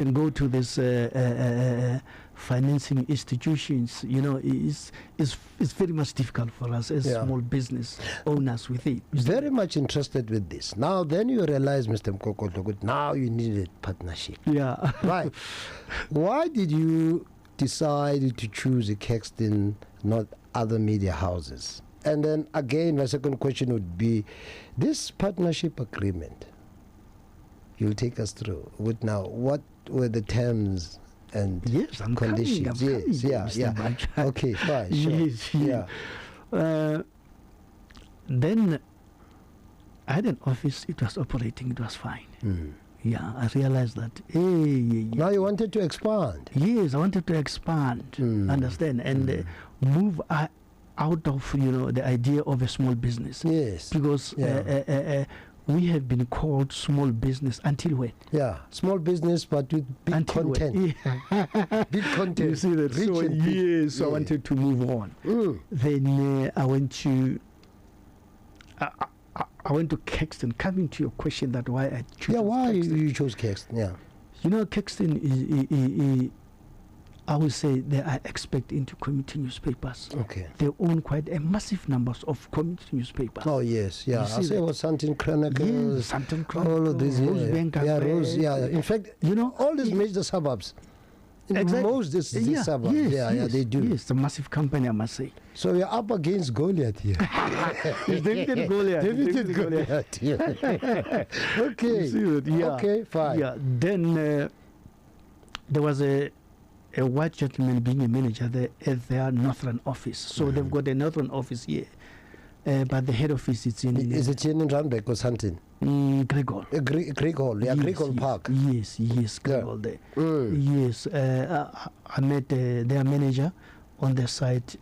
and go to this financing institutions, is very much difficult for us as small business owners with it. Very much interested with this. Now, then you realize, Mr. Mgogodlo, now you needed partnership. Yeah. Right. Why did you decide to choose a Caxton, not other media houses? And then again, my second question would be, this partnership agreement, you'll take us through. What were the terms and conditions? Okay, fine. Sure. Yes, yeah. Then I had an office. It was operating. It was fine. Yeah, I realized that. Now you wanted to expand. Yes, I wanted to expand. Understand and move out of the idea of a small business. Yes, because we have been called small business until when? Yeah, small business, but with big content. Big content. You see that? So I wanted to move on. Then I went to Caxton. Coming to your question, that why I chose. Yeah, why Caxton. you chose Caxton? Yeah. Caxton is I would say they are expect into community newspapers. Okay. They own quite a massive numbers of community newspapers. Oh yes, yeah. I say what Santin Chronicles. Yes, Santin Chronicles. All of these. Rose, In fact, all these major suburbs. Exactly. Most these suburbs. Yes, they do. Yes, it's a massive company, I must say. So you're up against Goliath here. It's David Goliath. David Goliath. Okay. Okay, fine. Yeah. Then there was a white gentleman being a manager there at their northern office. So they've got a northern office here, but the head office is in. Is it in Randbeck or something? Greg Hall. Greg Hall, yeah, Greg Hall Park. Yes, Greg Hall there. Yes, I met their manager on the site,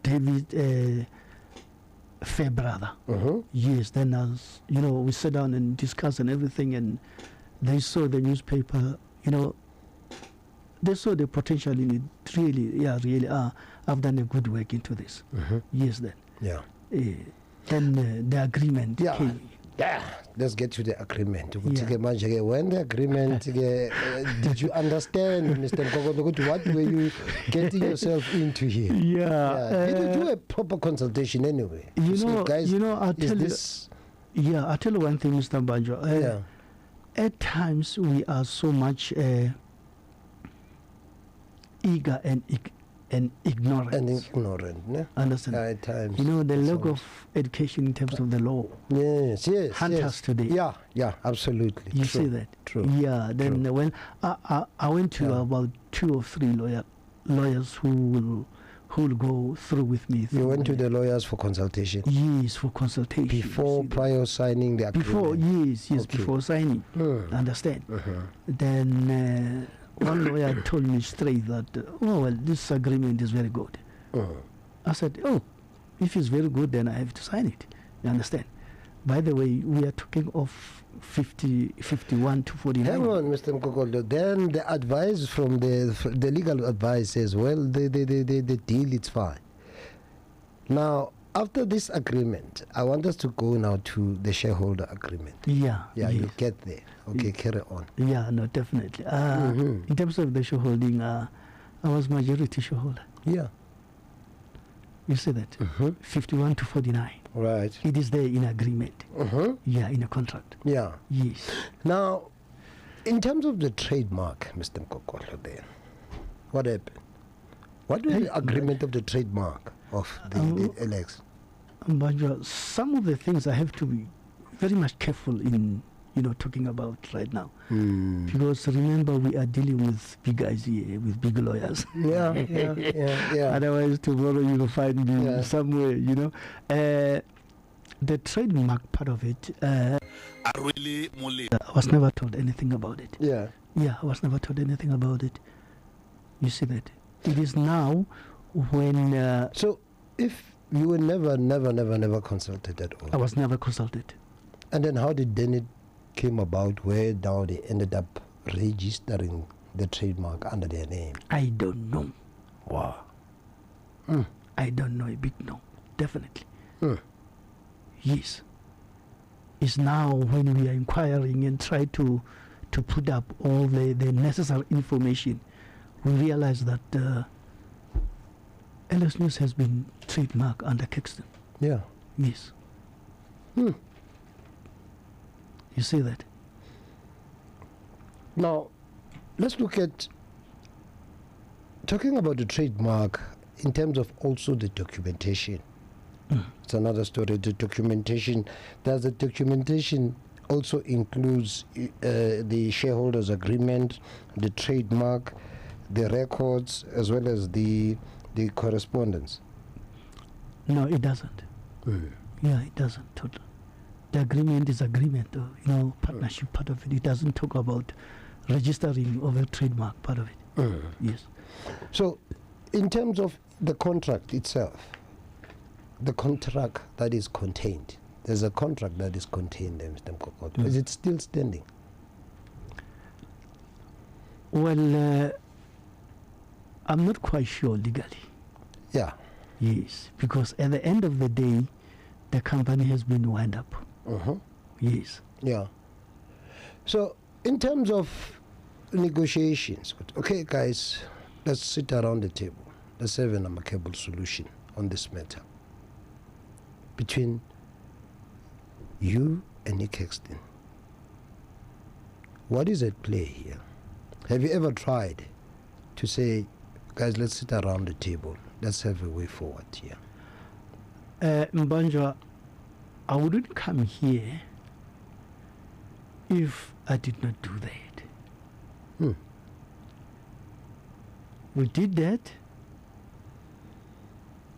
David Fairbrother. Yes, then we sat down and discussed and everything, and they saw the newspaper, they saw the potential in it. Really, I've done a good work into this. Yes, then. Yeah. Then the agreement came. Yeah, let's get to the agreement. When the agreement, did you understand, Mr. Mgogodlo, what were you getting yourself into here? Yeah. Did you do a proper consultation anyway? I'll tell you one thing, Mr. Mbanjwa. At times we are so much eager and ignorant. Yeah? Understand? At times. The lack of education in terms of the law. Yes. Hunters today. Yeah, absolutely. You see that? True. Yeah. Then when I went to about 2 or 3 lawyers who will go through with me. You went to the lawyers for consultation? Yes, for consultation. Prior signing the agreement? Before signing. Understand? Then one lawyer told me straight that, this agreement is very good. I said, if it's very good, then I have to sign it. You understand? By the way, we are talking of 51 to 49. Hang on, Mr. Mgogodlo. Then the advice from the legal advice says, the deal is fine. Now, after this agreement, I want us to go now to the shareholder agreement. You get there. Okay, carry on. Yeah, no, definitely. In terms of the shareholding, I was majority shareholder. Yeah. You see that? 51 to 49. Right. It is there in agreement. Yeah, in a contract. Yeah. Yes. Now, in terms of the trademark, Mr. Mgogodlo, then, what happened? What was the agreement of the trademark of the LX? Mbanjwa, some of the things I have to be very much careful in talking about right now, because remember we are dealing with big guys here, with big lawyers. Yeah. Otherwise tomorrow you will find me somewhere. The trademark part of it, I was never told anything about it. Yeah, I was never told anything about it. You see that? It is now when. So if you were never consulted at all. I was never consulted. And then how did it came about where now they ended up registering the trademark under their name? I don't know. Wow. I don't know, a big no. Definitely. Yes. It's now when we are inquiring and try to to put up all the necessary information, we realized that LS News has been trademarked under Caxton. Yeah. Yes. You see that? Now, let's look at talking about the trademark in terms of also the documentation. It's another story. The documentation. Does the documentation also includes the shareholders agreement, the trademark, the records, as well as the correspondence? No, it doesn't. Yeah, it doesn't. Totally. The agreement is agreement, partnership part of it. It doesn't talk about registering of a trademark part of it. Yes. So, in terms of the contract itself, the contract that is contained, there's a contract that is contained there, Mr. Mgogodlo. Is it still standing? Well, I'm not quite sure legally. Yeah. Yes, because at the end of the day, the company has been wound up. Yes. Yeah. So, in terms of negotiations, okay, guys, let's sit around the table. Let's have an amicable solution on this matter between you and Nick Caxton. What is at play here? Have you ever tried to say, guys, let's sit around the table, let's have a way forward here? Mbanjwa, I wouldn't come here if I did not do that. We did that.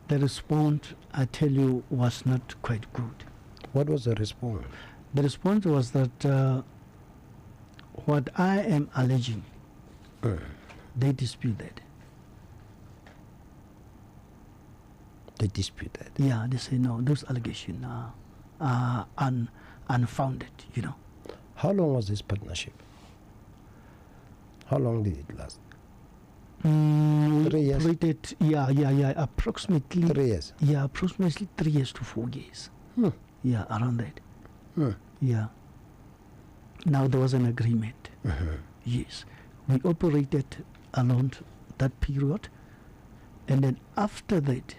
The response, I tell you, was not quite good. What was the response? The response was that what I am alleging, they dispute that. They dispute that? Yeah, they say no, those allegations are unfounded, How long was this partnership? How long did it last? 3 years? Approximately 3 years? Yeah, approximately 3 years to 4 years. Yeah, around that. Yeah. Now there was an agreement. Yes. We operated along that period, and then after that,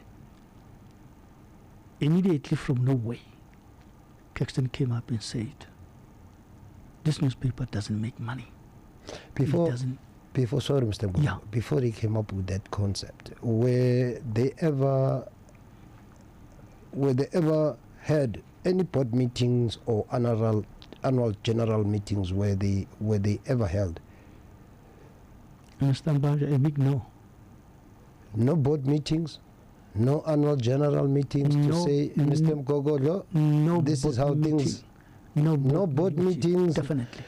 immediately from nowhere, Caxton came up and said, this newspaper doesn't make money. Before, sorry, Mr. Mgogodlo, Yeah. Before he came up with that concept, were they ever had any board meetings or annual general meetings were they ever held? Mr. Mbanjwa, a big no. No board meetings, no annual general meetings to say, Mr. Mgogodlo, no, this is how things. No board meetings. Definitely.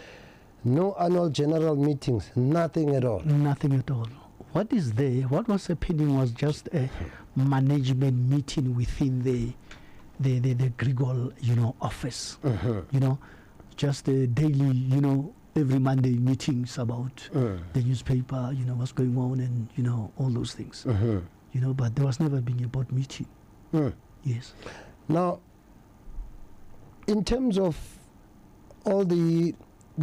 No annual general meetings. Nothing at all. Nothing at all. What is there? What was happening was just a management meeting within the Grigol, office. Just a daily, every Monday meetings about the newspaper, what's going on, and all those things. But there was never been a board meeting. Yes. Now, in terms of all the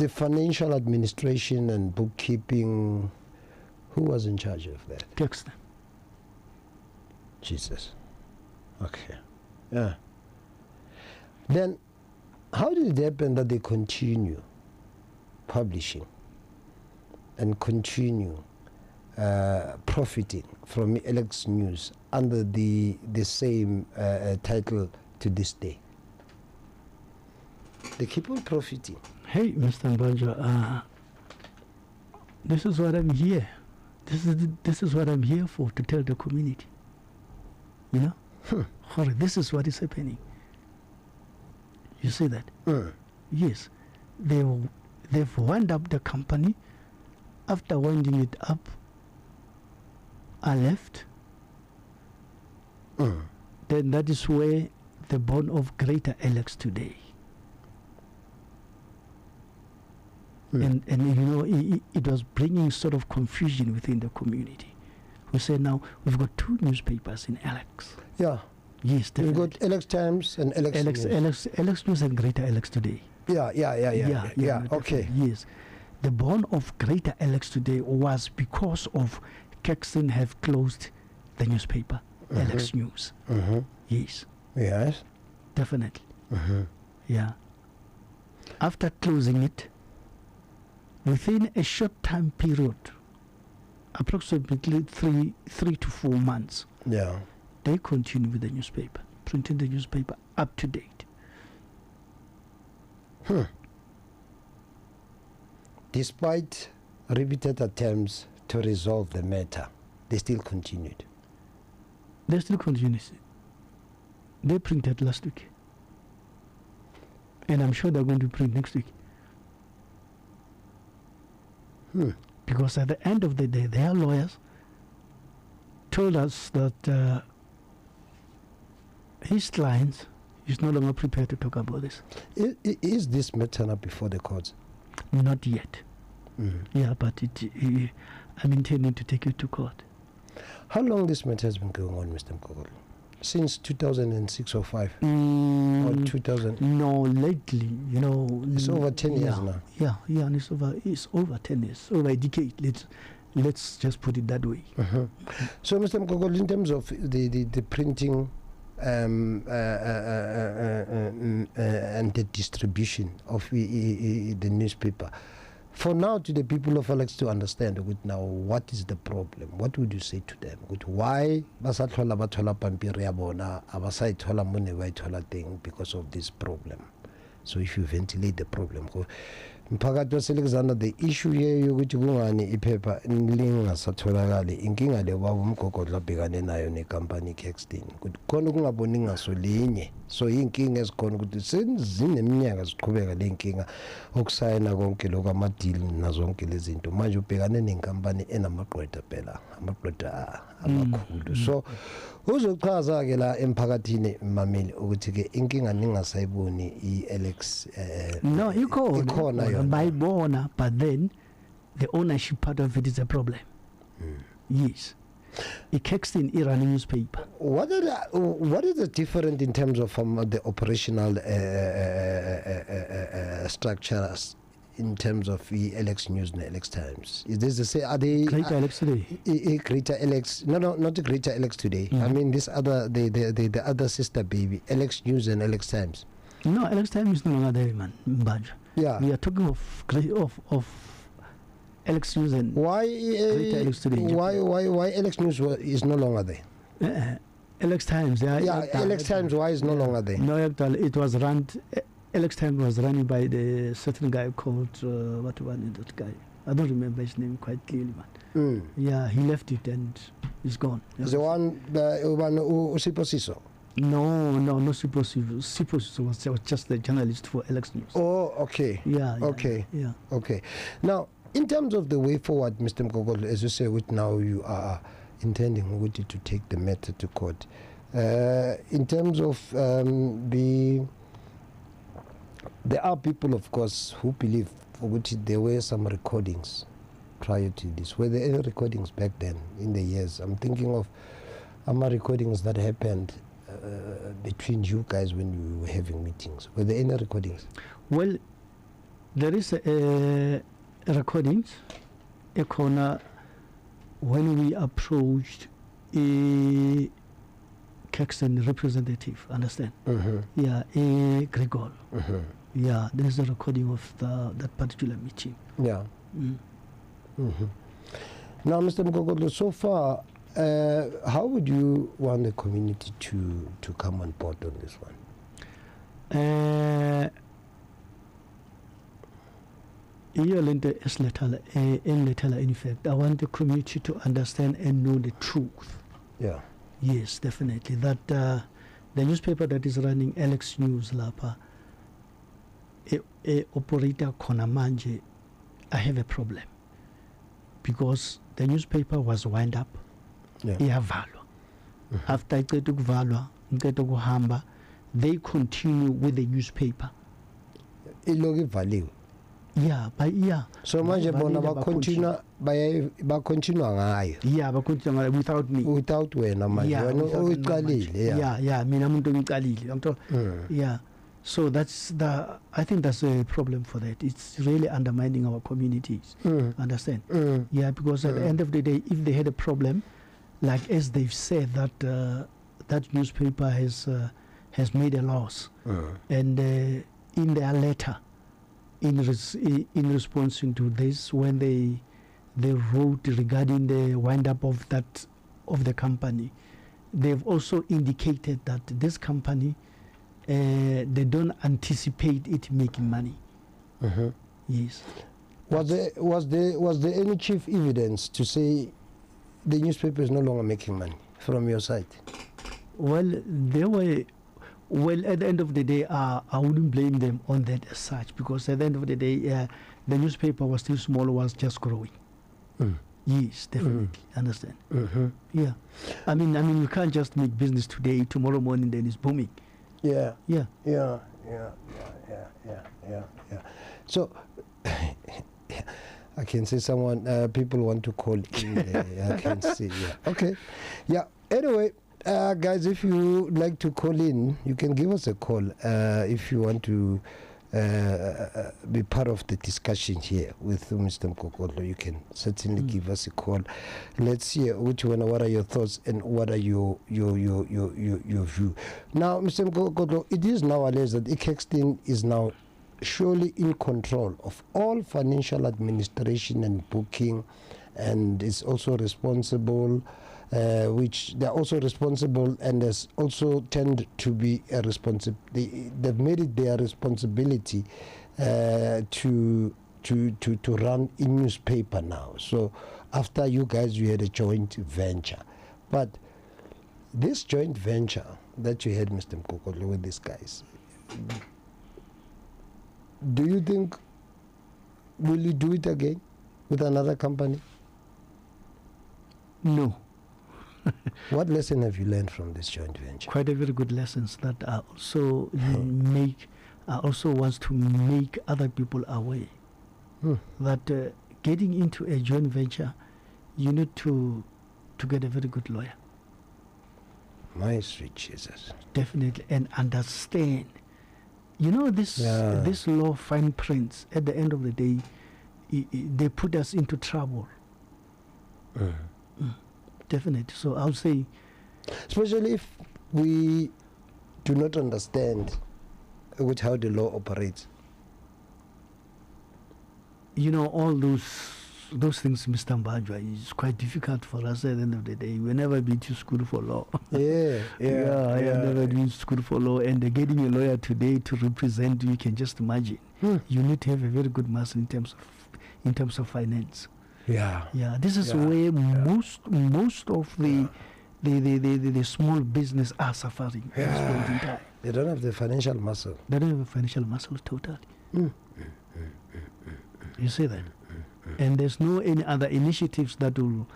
financial administration and bookkeeping, who was in charge of that? Caxton. Jesus. Okay. Yeah. Then, how did it happen that they continue publishing and continue profiting from LX News under the same title to this day? They keep on profiting. Hey, Mr. Mbanjwa, this is what I'm here. This is what I'm here for, to tell the community. This is what is happening. You see that? Yes. They've wound up the company. After winding it up, I left. Then that is where the born of Greater LX today. And it was bringing sort of confusion within the community. We said now we've got two newspapers in LX. Yeah. Yes, we've got LX Times and LX News. LX News and Greater LX today. Yeah. Okay. Yes. the born of Greater Alex today was because of Caxton have closed the newspaper, Alex News. Yes. Yes. Definitely. Yeah. After closing it, within a short time period, approximately three to 4 months, yeah, they continue with the newspaper, printing the newspaper up to date. Despite repeated attempts to resolve the matter, they still continued. They still continue. They printed last week. And I'm sure they're going to print next week. Because at the end of the day, their lawyers told us that his client is no longer prepared to talk about this. Is this matter now before the courts? Not yet. Yeah, but I'm intending to take it to court. How long this matter has been going on, Mr. Mgogodlo? Since 2006 or 5? Or 2000? No, lately, you know. It's over 10 years now. Yeah, and it's over 10 years, over a decade. Let's just put it that way. So, Mr. Mgogodlo, in terms of the printing and the distribution of the newspaper, for now, to the people of Alex to understand now what is the problem, what would you say to them? Why because of this problem? So if you ventilate the problem, the issue here yokuthi kungani iphepha lingasatholakali inkinga le baba Mgogodlo abhekane nayo necompany Caxton ukuthi khona kungaboni ngasolinye, so inkinga ezikhona ukuthi sezineminyaka ziqhubeka le nkinga okusayina konke lokho ama-deal nazonke lezi zinto, manje ubhekane nenkampani enamagqwetha phela, amagqwetha amakhulu. So uzochaza-ke la emphakathini mameli ukuthi-ke inkinga ningasayiboni i-Alex no, ikhona bayibona, but then the ownership part of it is a problem. Yes. The Caxton running newspaper. What is the difference in terms of the operational structures in terms of the Alex News and Alex Times? Is this the same? Are they Greater Alex today? Greater Alex? No, not the Greater Alex today. I mean this other the other sister baby, Alex News and Alex Times. No, Alex Times is no longer there, man. Mbanjwa. Yeah. We are talking of Alex News and why Alex today. Why Alex News is no longer there? Alex Times. Alex Times. Why is no longer there? No, it was run. Alex Times was run by the certain guy called what one is that guy? I don't remember his name quite clearly, man. Yeah, he left it and he's gone. The one Siposiso. No, Siposiso. Siposiso was just the journalist for Alex News. Oh, okay. Yeah. Okay. Now, in terms of the way forward, Mr. Mgogodlo, as you say, now you are intending to take the matter to court. In terms of there are people, of course, who believe there were some recordings prior to this. Were there any recordings back then in the years? I'm thinking of recordings that happened between you guys when you were having meetings. Were there any recordings? Well, there is a recordings, a corner when we approached a Caxton representative, understand? Yeah, a Mgogodlo. Yeah, there is a recording of that particular meeting. Yeah. Now, Mr. Mgogodlo, so far, how would you want the community to come on board on this one? In fact, I want the community to understand and know the truth. Yeah. Yes, definitely. That the newspaper that is running Alex News Lapa, operator Konamanje, I have a problem. Because the newspaper was wind up. Yeah. After they continue with the newspaper. Yeah, but yeah. So manje bona bakontinua ngayo. Yeah, bakontinua without me. Without wena manje wena uyiqalile. Yeah, mina umuntu ngiqalile. Yeah. So I think that's a problem for that. It's really undermining our communities. Understand? Yeah, because at the end of the day, if they had a problem, like as they've said that that newspaper has made a loss, and in their letter, in response to this, when they wrote regarding the wind up of the company, they've also indicated that this company, they don't anticipate it making money. Yes. Was there any chief evidence to say the newspaper is no longer making money from your side? Well, at the end of the day, I wouldn't blame them on that as such, because at the end of the day, the newspaper was still small, was just growing. Yes, definitely. Understand? Yeah. I mean, you can't just make business today, tomorrow morning, then it's booming. Yeah. So, I can see people want to call in there. I can see, Okay. Yeah. Anyway, guys, if you like to call in, you can give us a call if you want to be part of the discussion here with Mr. Mgogodlo. You can certainly give us a call. Let's see what are your thoughts and what are your view. Now, Mr. Mgogodlo, it is now alleged that Caxton is now surely in control of all financial administration and booking, and is also responsible, which they're also responsible, and has also tend to be a they've made it their responsibility to run a newspaper now. So after you guys, you had a joint venture, but this joint venture that you had, Mr. Mgogodlo, with these guys, do you think, will you do it again with another company? No. What lesson have you learned from this joint venture? Quite a very good lessons that I also wants to make other people aware that getting into a joint venture, you need to get a very good lawyer. My sweet Jesus. Definitely, and understand. You know, this law fine prints, at the end of the day, they put us into trouble. Definitely. So I'll say, especially if we do not understand how the law operates. You know, all those things, Mr. Mbanjwa, is quite difficult for us at the end of the day. We never been to school for law. I have never been to school for law, and getting a lawyer today to represent you can just imagine. You need to have a very good muscle in terms of finance. This is where most of the small business are suffering at this point in time. They don't have the financial muscle. They don't have a financial muscle totally. You see that? And there's no any other initiatives that will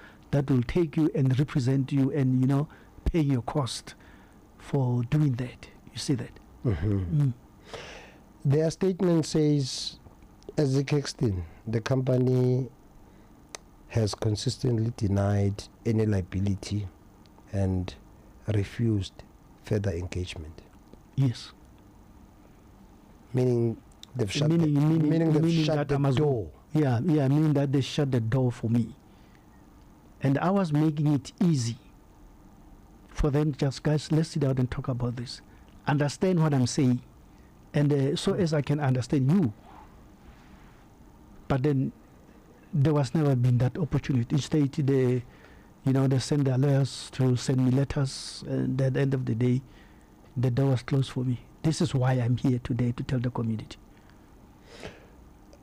take you and represent you and pay your cost for doing that. You see that? Their statement says, as the Caxton, the company has consistently denied any liability and refused further engagement. Yes. Meaning they've shut the door. Meaning that they shut the door for me. And I was making it easy for them, just guys, let's sit down and talk about this. Understand what I'm saying. And so as I can understand you. But then there was never been that opportunity. Instead, they send their lawyers to send me letters, and at the end of the day, the door was closed for me. This is why I'm here today, to tell the community.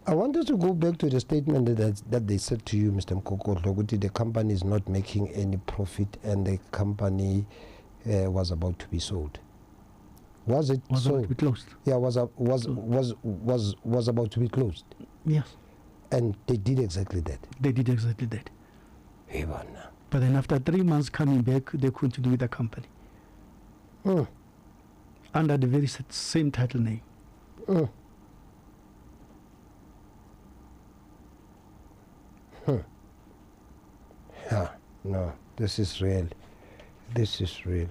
I wanted to go back to the statement that they said to you, Mr. Mgogodlo, the company is not making any profit and the company was about to be sold. Was it sold? About to be closed. Yeah, was about to be closed. Yes. And they did exactly that. They did exactly that. Ivana. But then after 3 months coming back, they continued with the company. Under the very same title name. No, this is real. This is real.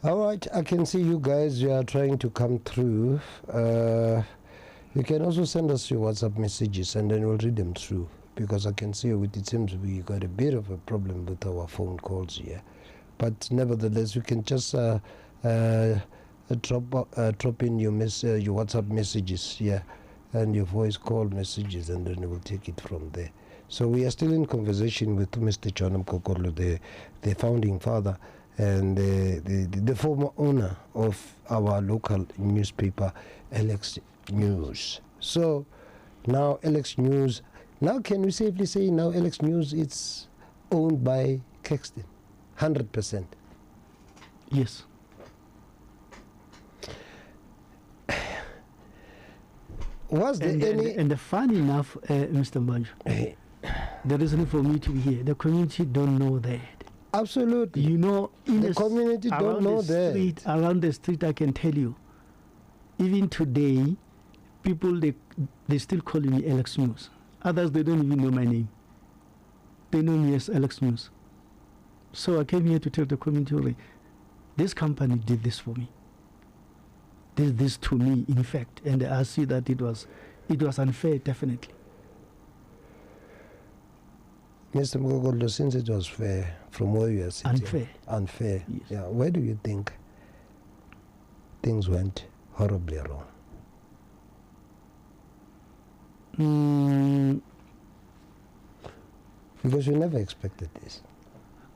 All right, I can see you guys. You are trying to come through. You can also send us your WhatsApp messages, and then we'll read them through. Because I can see it seems we got a bit of a problem with our phone calls here, but nevertheless, you can just drop in your WhatsApp messages here, and your voice call messages, and then we'll take it from there. So we are still in conversation with Mr. Mgogodlo, the founding father and the former owner of our local newspaper, Alex News. So now Alex News, now can we safely say now Alex News it's owned by Caxton, 100%? Yes. Was there any... And funny enough, Mr. Mbanjwa, the reason for me to be here, the community don't know that. Absolutely. You know, in the community don't know that. Around the street, I can tell you, even today, people, they still call me Alex News. Others, they don't even know my name. They know me as Alex News. So I came here to tell the community, this company did this for me. Did this to me, in fact. And I see that it was unfair, definitely. Mr. Mgogodlo, since it was fair, from where you are sitting... Unfair. Yes. Yeah. Where do you think things went horribly wrong? Because you never expected this.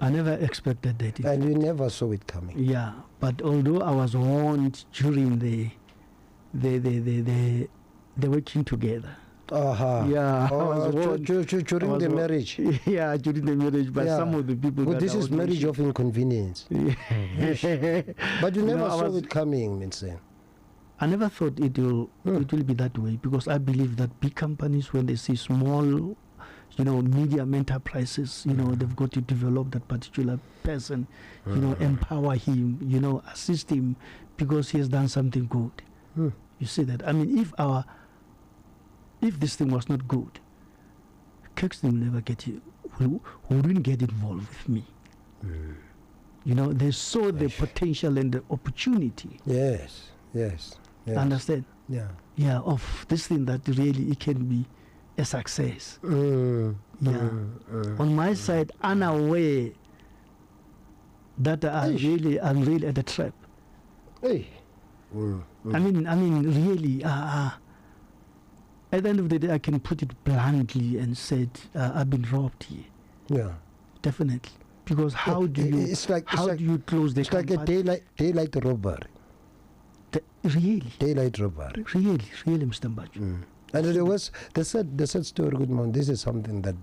I never expected that. And you never saw it coming. Yeah, but although I was warned during the working together. Yeah. During the marriage. Yeah, during the marriage, but some of the people. But this is marriage of inconvenience. But you never saw it coming, Minsen. I never thought it will be that way, because I believe that big companies, when they see small, medium enterprises, they've got to develop that particular person, empower him, assist him, because he has done something good. You see that? I mean, if this thing was not good, Caxton will never wouldn't get involved with me. They saw the potential and the opportunity. Yes. Understand? Yeah, of this thing that really it can be a success. On my side, unaware that I'm really at the trap. Hey. I mean, really. At the end of the day, I can put it bluntly and said, I've been robbed here. Yeah, definitely. Because how do you close the? It's like a daylight robbery. Really? Daylight robbery. Really, Mr. Mbanjwa. And there was the sad story. Good morning. This is something that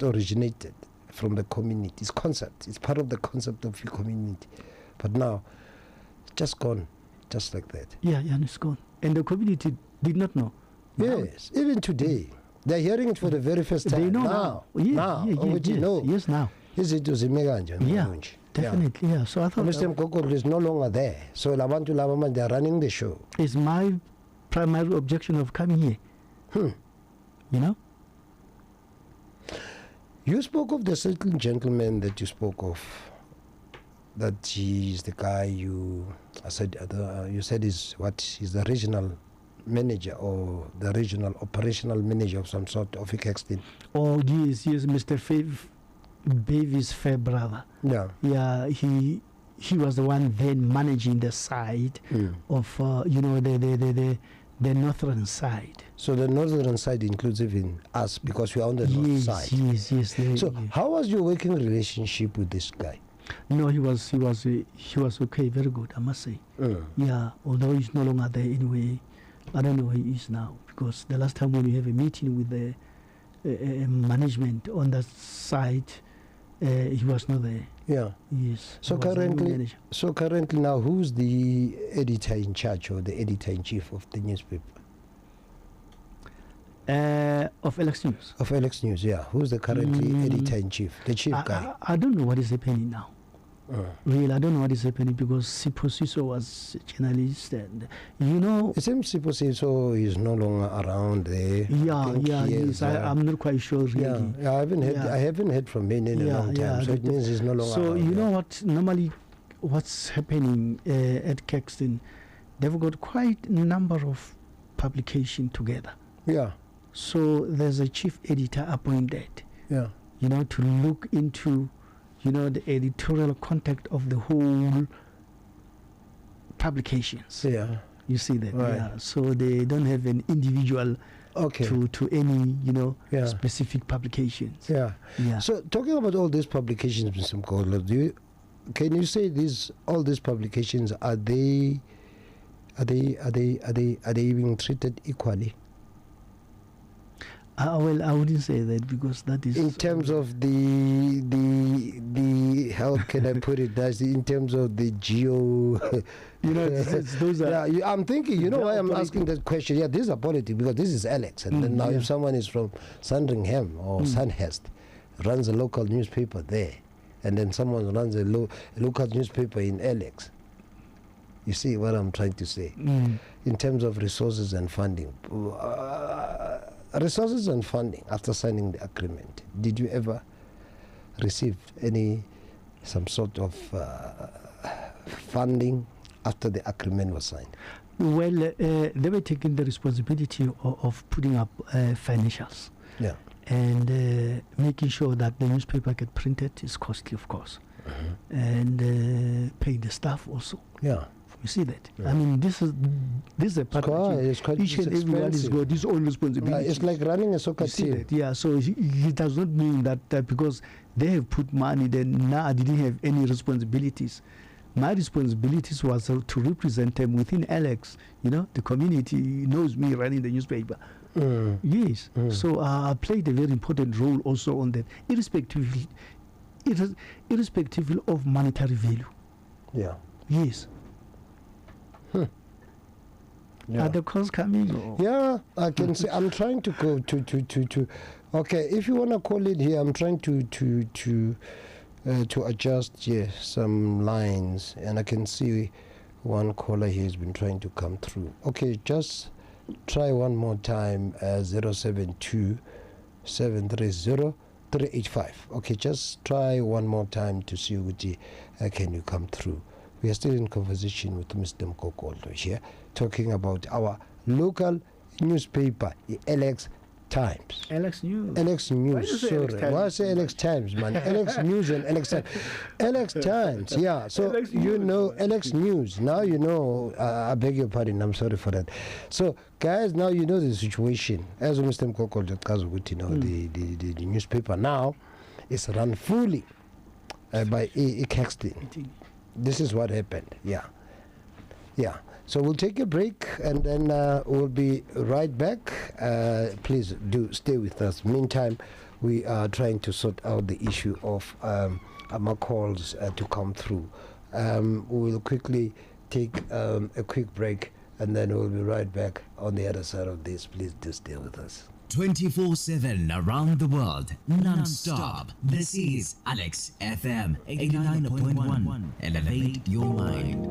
originated from the community. It's concept. It's part of the concept of the community. But now, it's just gone, just like that. Yeah, it's gone. And the community did not know. Yes, even today. They're hearing it for the very first time. They know now. Yes, now. Is it was Mganjwa? Yeah, definitely. Yeah. So I thought Mr. Mgogodlo is no longer there. So Labantu Labaman, they're running the show. It's my primary objection of coming here. You spoke of the certain gentleman that you spoke of. That he's the guy you said he's the regional manager or the regional operational manager of some sort of Caxton. Oh yes, Mr. Baby's fair brother. Yeah, he was the one then managing the side of the northern side. So the northern side includes even us, because we are on the north side. Yes. So how was your working relationship with this guy? No, he was okay, very good, I must say. Yeah, although he's no longer there anyway. I don't know where he is now, because the last time when we have a meeting with the management on that side, he was not there. Yeah. Yes. So currently now, who's the editor in charge or the editor in chief of the newspaper? Of Alex News. Of Alex News, yeah. Who's the currently editor in chief? The chief guy. I don't know what is happening now. Really, I don't know what is happening because Sipho Siso was a journalist, and you know. It seems Sipho Siso is no longer around there. I'm not quite sure really. Yeah, I haven't heard from him in a long time, so it means he's no longer. So around, you know what? Normally, what's happening at Caxton, they've got quite a number of publications together. Yeah. So there's a chief editor appointed. Yeah. You know, to look into, you know, the editorial content of the whole publications. Yeah. You see that? Right. Yeah. So they don't have an individual to any, you know, specific publications. Yeah. Yeah. So talking about all these publications, Mr. Mgogodlo, can you say all these publications are they being treated equally? Well, I wouldn't say that because that is in terms of the how can I put it? That's in terms of the geo. You know, those are. Yeah, I'm thinking. You know why I'm asking that question? Yeah, these are politics because this is Alex, and then now if someone is from Sandringham or Sandhurst, runs a local newspaper there, and then someone runs a local newspaper in Alex. You see what I'm trying to say? In terms of resources and funding. Resources and funding after signing the agreement. Did you ever receive some sort of funding after the agreement was signed? Well, they were taking the responsibility of putting up financials. Yeah. And making sure that the newspaper get printed is costly, of course. And pay the staff also. Yeah. You see that? Yeah. I mean, this is a part of each and everyone has got his own responsibility. It's like running a soccer team. Yeah, so it does not mean that because they have put money, then now I didn't have any responsibilities. My responsibilities was to represent them within Alex. You know, the community knows me running the newspaper. Yes. So I played a very important role also on that, irrespective of monetary value. Yeah. Yes. Yeah. Are the calls coming? Or? Yeah, I can see. I'm trying to go to. Okay, if you want to call it here, I'm trying to adjust some lines, and I can see one caller here has been trying to come through. Okay, just try one more time. 072 730 385. Okay, just try one more time to see which can you come through. We are still in conversation with Mr. Mgogodlo here, talking about our local newspaper, the Alex Times. Alex News. Alex News, sorry. Why I say Alex Times, man? Alex News and Alex Times. Alex Times, yeah. So Alex you know Alex News. Now you know, I beg your pardon, I'm sorry for that. So guys, now you know the situation. As Mr. Mgogodlo, you know, the newspaper now is run fully by Caxton. This is what happened. Yeah. So we'll take a break and then we'll be right back. Please do stay with us. Meantime, we are trying to sort out the issue of our calls to come through. We'll quickly take a quick break and then we'll be right back on the other side of this. Please do stay with us. 24/7 around the world, non-stop. This is Alex FM 89.1. Elevate your mind.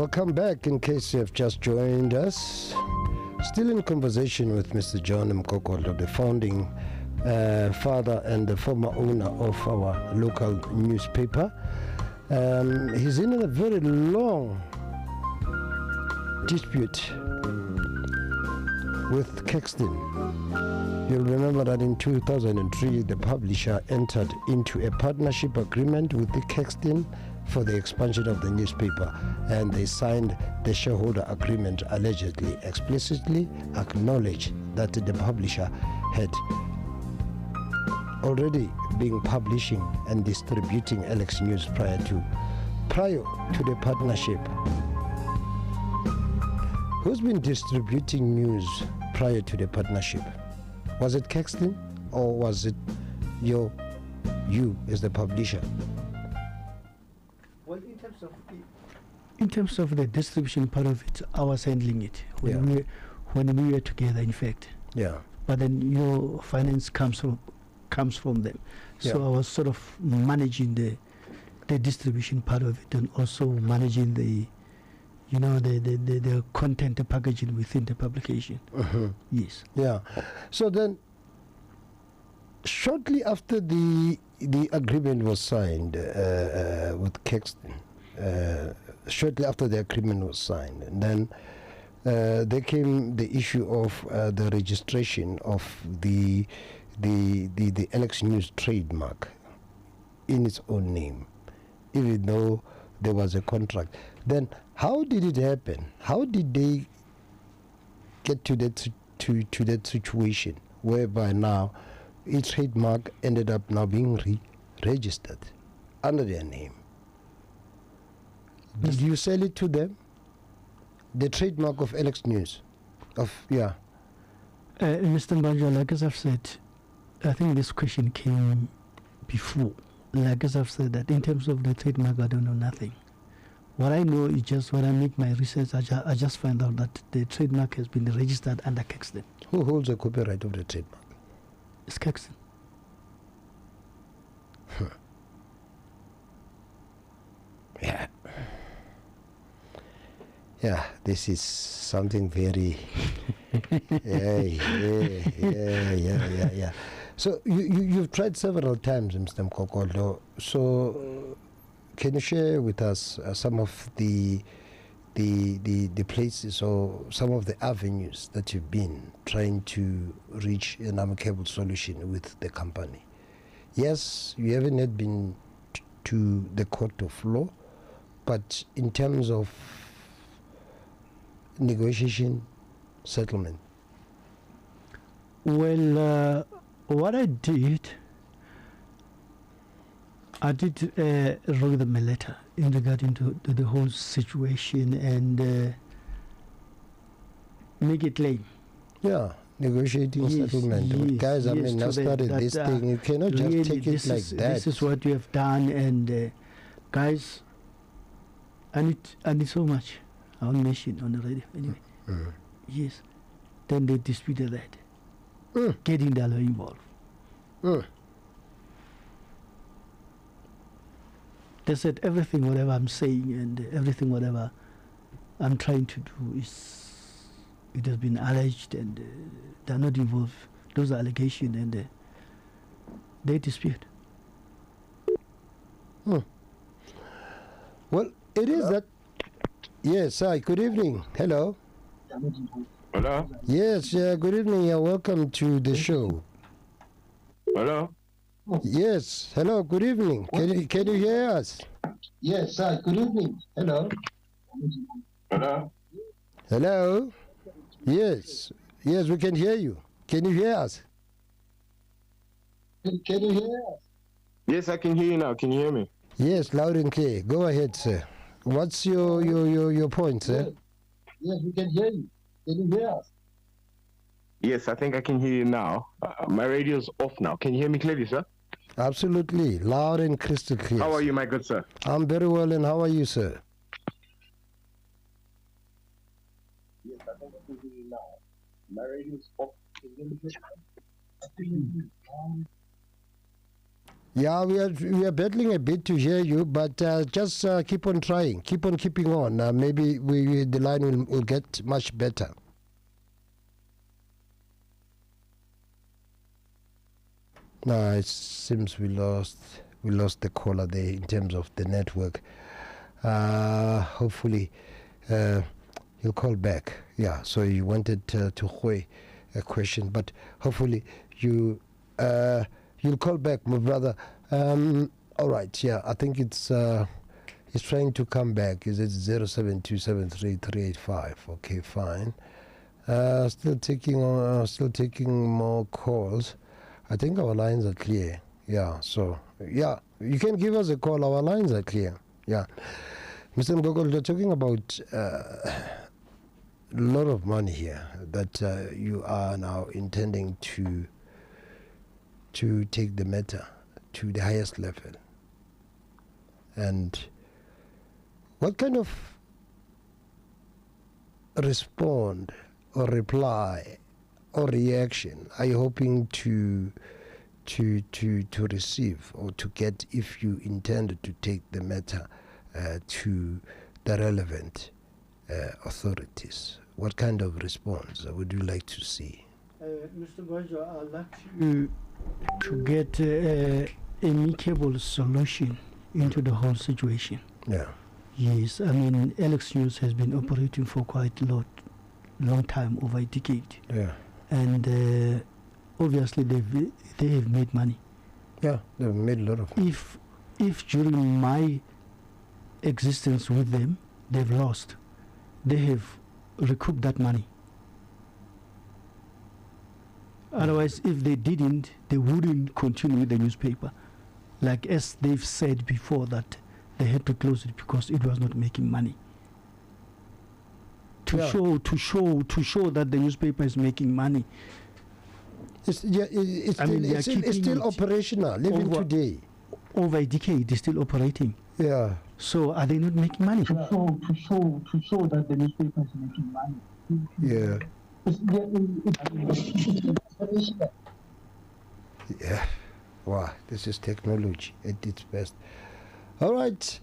Welcome back in case you have just joined us. Still in conversation with Mr. John Mgogodlo, the founding father and the former owner of our local newspaper. He's in a very long dispute with Caxton. You'll remember that in 2003, the publisher entered into a partnership agreement with the Caxton for the expansion of the newspaper, and they signed the shareholder agreement, allegedly explicitly acknowledged that the publisher had already been publishing and distributing Alex News prior to the partnership. Who's been distributing news prior to the partnership? Was it Caxton, or was it you as the publisher? Well, in terms of the distribution part of it, I was handling it when we were together, in fact. Yeah. But then your finance comes from them, so I was sort of managing the distribution part of it, and also managing the content, the packaging within the publication. Yes. Yeah. So then, shortly after the agreement was signed with Caxton, shortly after the agreement was signed, and then there came the issue of the registration of the Alex News trademark in its own name, even though there was a contract. Then how did it happen? How did they get to that situation whereby now a trademark ended up now being registered under their name? Did you sell it to them? The trademark of Alex News, Mr. Mbanjwa, like as I've said, I think this question came before. Like as I've said, that in terms of the trademark, I don't know nothing. What I know is just when I make my research, I just find out that the trademark has been registered under Caxton. Who holds the copyright of the trademark? It's Caxton. Yeah. Yeah, this is something very... yeah. So you've tried several times, Mr. Mgogodlo. So can you share with us some of the places or some of the avenues that you've been trying to reach an amicable solution with the company? Yes, you haven't yet been to the court of law, but in terms of negotiation, settlement. Well, what I did wrote them a letter in regard to the whole situation and make it plain. Yeah, negotiating settlement. Guys, I mean, now started this thing. You cannot just really take it like that. This is what you have done, and guys, I need so much. I won't mention on the radio anyway. Yes. Then they disputed that. Getting the law involved. They said everything whatever I'm saying and everything whatever I'm trying to do it has been alleged, and they're not involved. Those are allegations, and they dispute. Well, it is that. Yes, hi, good evening. Hello. Hello? Yes, good evening. You're welcome to the show. Hello? Yes, hello, good evening. Can you hear us? Yes, hi, good evening. Hello. Hello? Hello. Yes, we can hear you. Can you hear us? Can you hear us? Yes, I can hear you now. Can you hear me? Yes, loud and clear. Go ahead, sir. What's your point, sir? Yes, we can hear you. Can you hear us? Yes, I think I can hear you now. My radio's off now. Can you hear me clearly, sir? Absolutely. Loud and crystal clear. How are you, my good sir? I'm very well, and how are you, sir? Yes, I think I can hear you now. My radio's off. Can you hear me clearly? Yeah, we are battling a bit to hear you, but just keep on trying, keep on keeping on. Maybe the line will get much better. No, it seems we lost the caller there in terms of the network. Hopefully, he'll call back. Yeah. So you wanted to Hui a question, but hopefully you'll call back, my brother. All right. Yeah. I think it's trying to come back. Is it 07273385? Okay. Fine. Still taking more calls. I think our lines are clear. Yeah, so, yeah, you can give us a call. Our lines are clear. Yeah. Mr. Mgogodlo, you're talking about a lot of money here that you are now intending to take the matter to the highest level. And what kind of respond or reply or reaction are you hoping to receive or to get if you intend to take the matter to the relevant authorities? What kind of response would you like to see? Mr. Mbanjwa, I'd like to get an amicable solution into the whole situation. Yeah. Yes, I mean, Alex News has been operating for quite a long time, over a decade. Yeah. And obviously they have made money. Yeah, they've made a lot of money. If during my existence with them they've lost, they have recouped that money. Otherwise, if they didn't, they wouldn't continue with the newspaper. Like as they've said before, that they had to close it because it was not making money. To show that the newspaper is making money. It's still operational, even today. Over a decade, it's still operating. Yeah. So are they not making money? To show that the newspaper is making money. Yeah. Yeah. Wow, this is technology at its best. All right,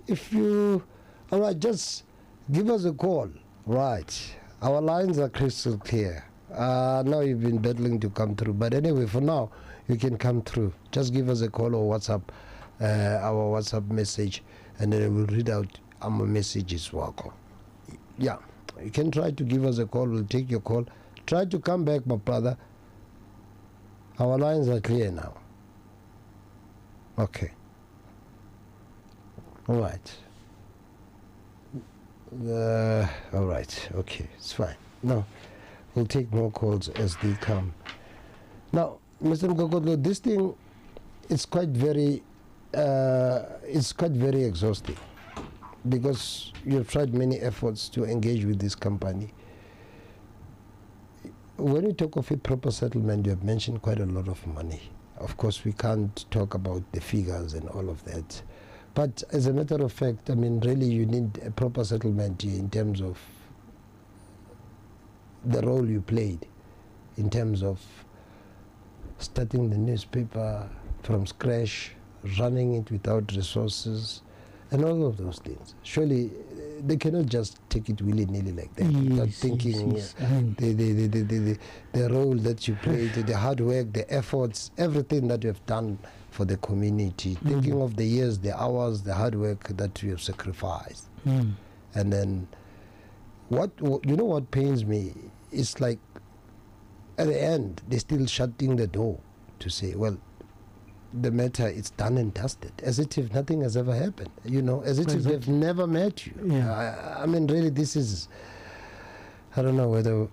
just give us a call. Right, our lines are crystal clear. Now you've been battling to come through, but anyway, for now you can come through. Just give us a call or WhatsApp, our WhatsApp message, and then we'll read out our messages. Welcome. Yeah, you can try to give us a call. We'll take your call. Try to come back, my brother. Our lines are clear now. Okay. All right. All right. Okay, it's fine. Now, we'll take more calls as they come. Now, Mr. Mgogodlo, this thing is quite very exhausting because you've tried many efforts to engage with this company. When you talk of a proper settlement, you have mentioned quite a lot of money. Of course, we can't talk about the figures and all of that. But as a matter of fact, I mean, really you need a proper settlement in terms of the role you played, in terms of starting the newspaper from scratch, running it without resources, and all of those things. Surely they cannot just take it willy-nilly like that, without thinking the role that you played, the hard work, the efforts, everything that you have done for the community, thinking of the years, the hours, the hard work that you have sacrificed. And then what pains me is like at the end they're still shutting the door to say, well, the matter is done and dusted, as if nothing has ever happened, as if they've never met you. I mean, really, this is, I don't know whether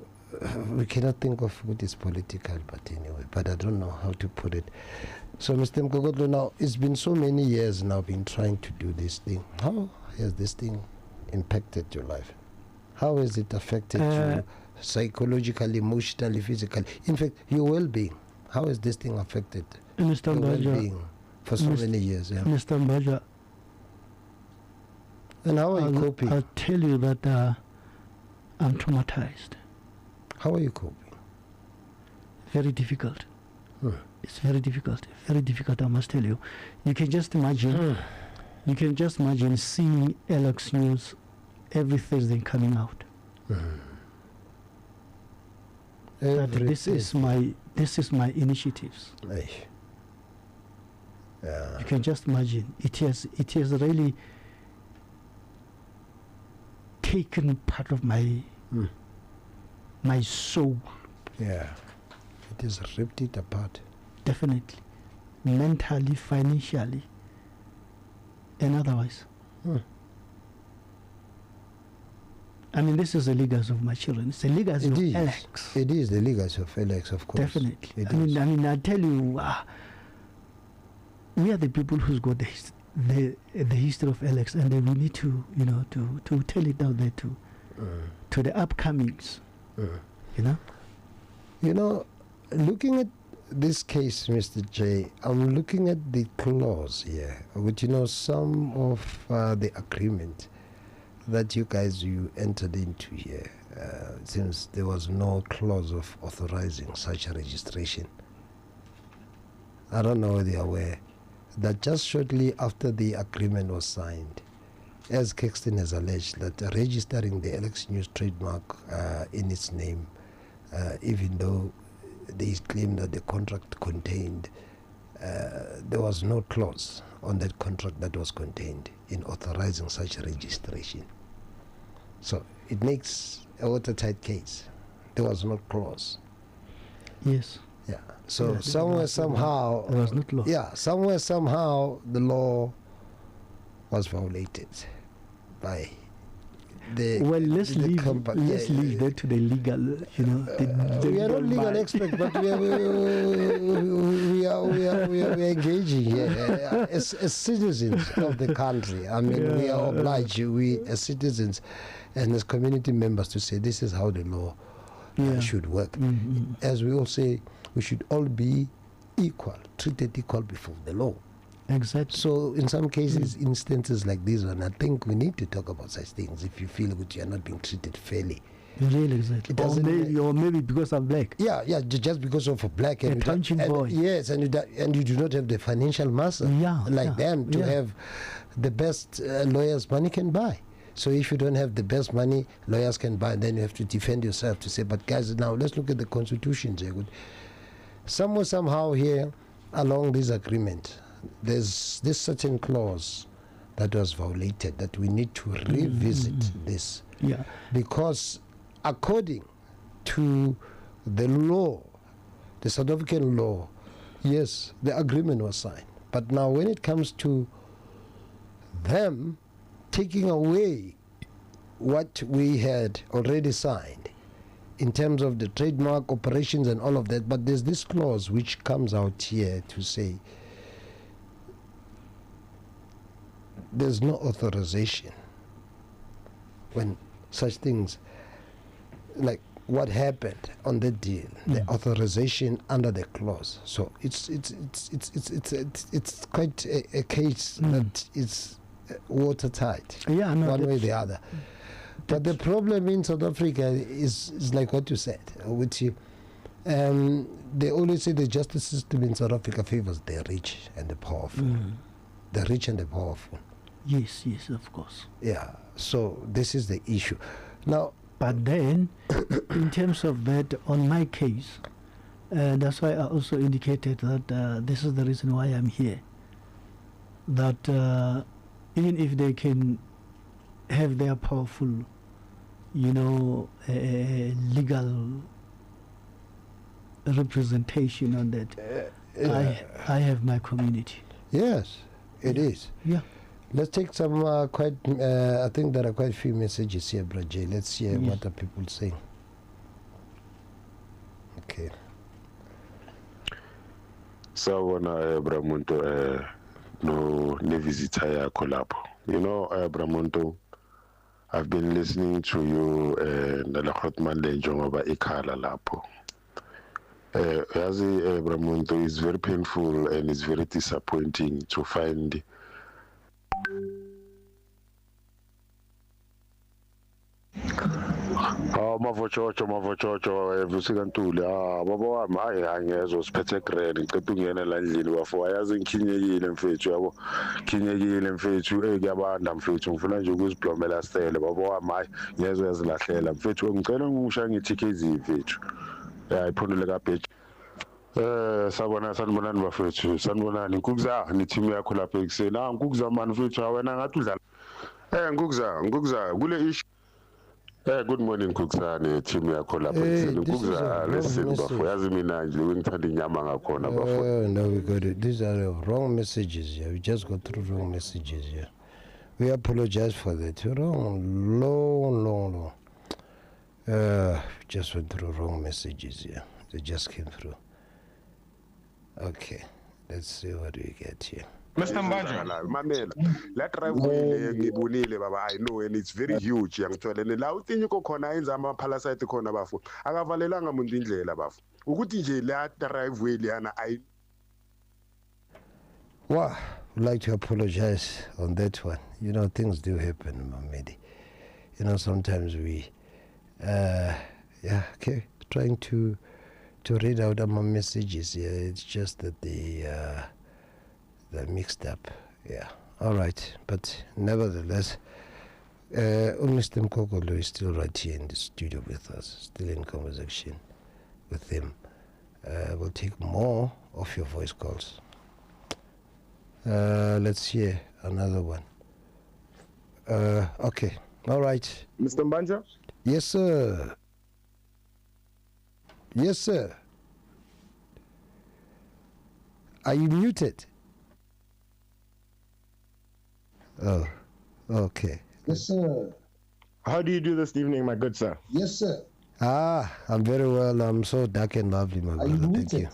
we cannot think of what is political, but anyway, but I don't know how to put it. So, Mr. Mgogodlo, now it's been so many years now been trying to do this thing. How has this thing impacted your life? How has it affected you psychologically, emotionally, physically? In fact, your well-being. How has this thing affected Mr. your well-being for so many years? Yeah. Mr. Mbanjwa, and how are you coping? I'll tell you that I'm traumatized. How are you coping? Very difficult. It's very difficult, I must tell you. You can just imagine, seeing Alex News every Thursday coming out. That this is my initiatives. Yeah. You can just imagine. It has really taken part of my soul. Yeah. It has ripped it apart. Definitely. Mentally, financially, and otherwise. I mean, this is the legacy of my children. It's the legacy of Alex. It is the legacy of Alex, of course. Definitely. I mean, I tell you, we are the people who's got the history of Alex, and then we need to, to tell it out there to the upcomings. Looking at this case, Mr. J, I'm looking at the clause here, which some of the agreement that you entered into here, since there was no clause of authorizing such a registration. I don't know whether you're aware that just shortly after the agreement was signed, as Caxton has alleged, that registering the Alex News trademark in its name, even though they claim that the contract contained, there was no clause on that contract that was contained in authorizing such a registration. So it makes a watertight case. There was no clause. Yes. Yeah. So somewhere, somehow, there was no clause. Yeah. Somewhere, somehow, the law was violated by the. Well, let's leave that to the legal. We are not legal experts, but we are engaging here as citizens of the country. I mean, we are obliged, we as citizens and as community members, to say this is how the law should work. As we all say, we should all be equal, treated equal before the law. Exactly. So in some cases, instances like this one, I think we need to talk about such things. If you feel that you are not being treated fairly. Really, exactly. Or maybe because I'm black. Yeah, just because of a black and boy. Yes, and you do not have the financial muscle them to have the best lawyers money can buy. So if you don't have the best money lawyers can buy, then you have to defend yourself to say, but guys, now let's look at the constitution. Somewhere, somehow here, along this agreement, there's this certain clause that was violated, that we need to revisit this. Yeah. Because according to the law, the South African law, yes, the agreement was signed. But now when it comes to them taking away what we had already signed in terms of the trademark operations and all of that, but there's this clause which comes out here to say there's no authorization when such things like what happened on the deal, the authorization under the clause. So it's quite a case that is watertight, one way or the other. But the problem in South Africa is like what you said, which they always say the justice system in South Africa favors the rich and the powerful. The rich and the powerful. Yes, of course. Yeah, so this is the issue. Now, but then, in terms of that, on my case, that's why I also indicated that this is the reason why I'm here. That even if they can have their powerful, legal representation on that, I have my community. Yes, it is. Yeah. Let's take some I think there are quite a few messages here, Brajay. Let's hear what are people saying. Okay. Sawona Muntu no ne visita yakho lapho. Muntu, I've been listening to you nalahotman lenjongoba ikhala lapho. Yazi Muntu, is very painful and it's very disappointing to find how mavochocho evusikantuli baba wami hayi angezwe siphethe grade ngicela ungenela endlini bafo ayazi ngikhinyekile mfethu yabo khinyekile mfethu kuyabanda mfethu ngifuna nje ukuziblomela sele baba wami hayi ngezwe yazilahlela mfethu ngicela ngisha ngithi mfethu iphondele kabheji sanibonani bafethu sanibonani Nkukza ni team yakho lapha ekuseni Nkukza mani mfethu wena ngathi udlala Nkukza kule issue good morning Nkukzane team yakho lapha ekuseni Nkukza listen bafo yazi mina nje ngithanda inyama ngakhona bafo no we got it. These are wrong messages here. We just got through wrong messages here. We apologize for that. Long just went through wrong messages here. They just came through. Okay, let's see what we get here. Mr. Mbanjwa, mamela la driveway ngibonile baba I know and it's very huge yangithola la uthinyi khona yenza ama parasite khona bafu akavalelanga umuntu indlela bafu ukuthi nje la driveway liyana I Well, I'd like to apologize on that one. You know, things do happen, Mamedi. You know, sometimes we trying to read out my messages here. It's just that they're mixed up. Yeah. All right. But nevertheless, Mr. Mgogodlo is still right here in the studio with us, still in conversation with him. We'll take more of your voice calls. Let's hear another one. Okay. All right. Mr. Mbanjwa? Yes, sir. Yes, sir. Are you muted? Oh, okay. Yes, sir. How do you do this evening, my good sir? Yes, sir. I'm very well. I'm so dark and lovely, my brother. Thank you.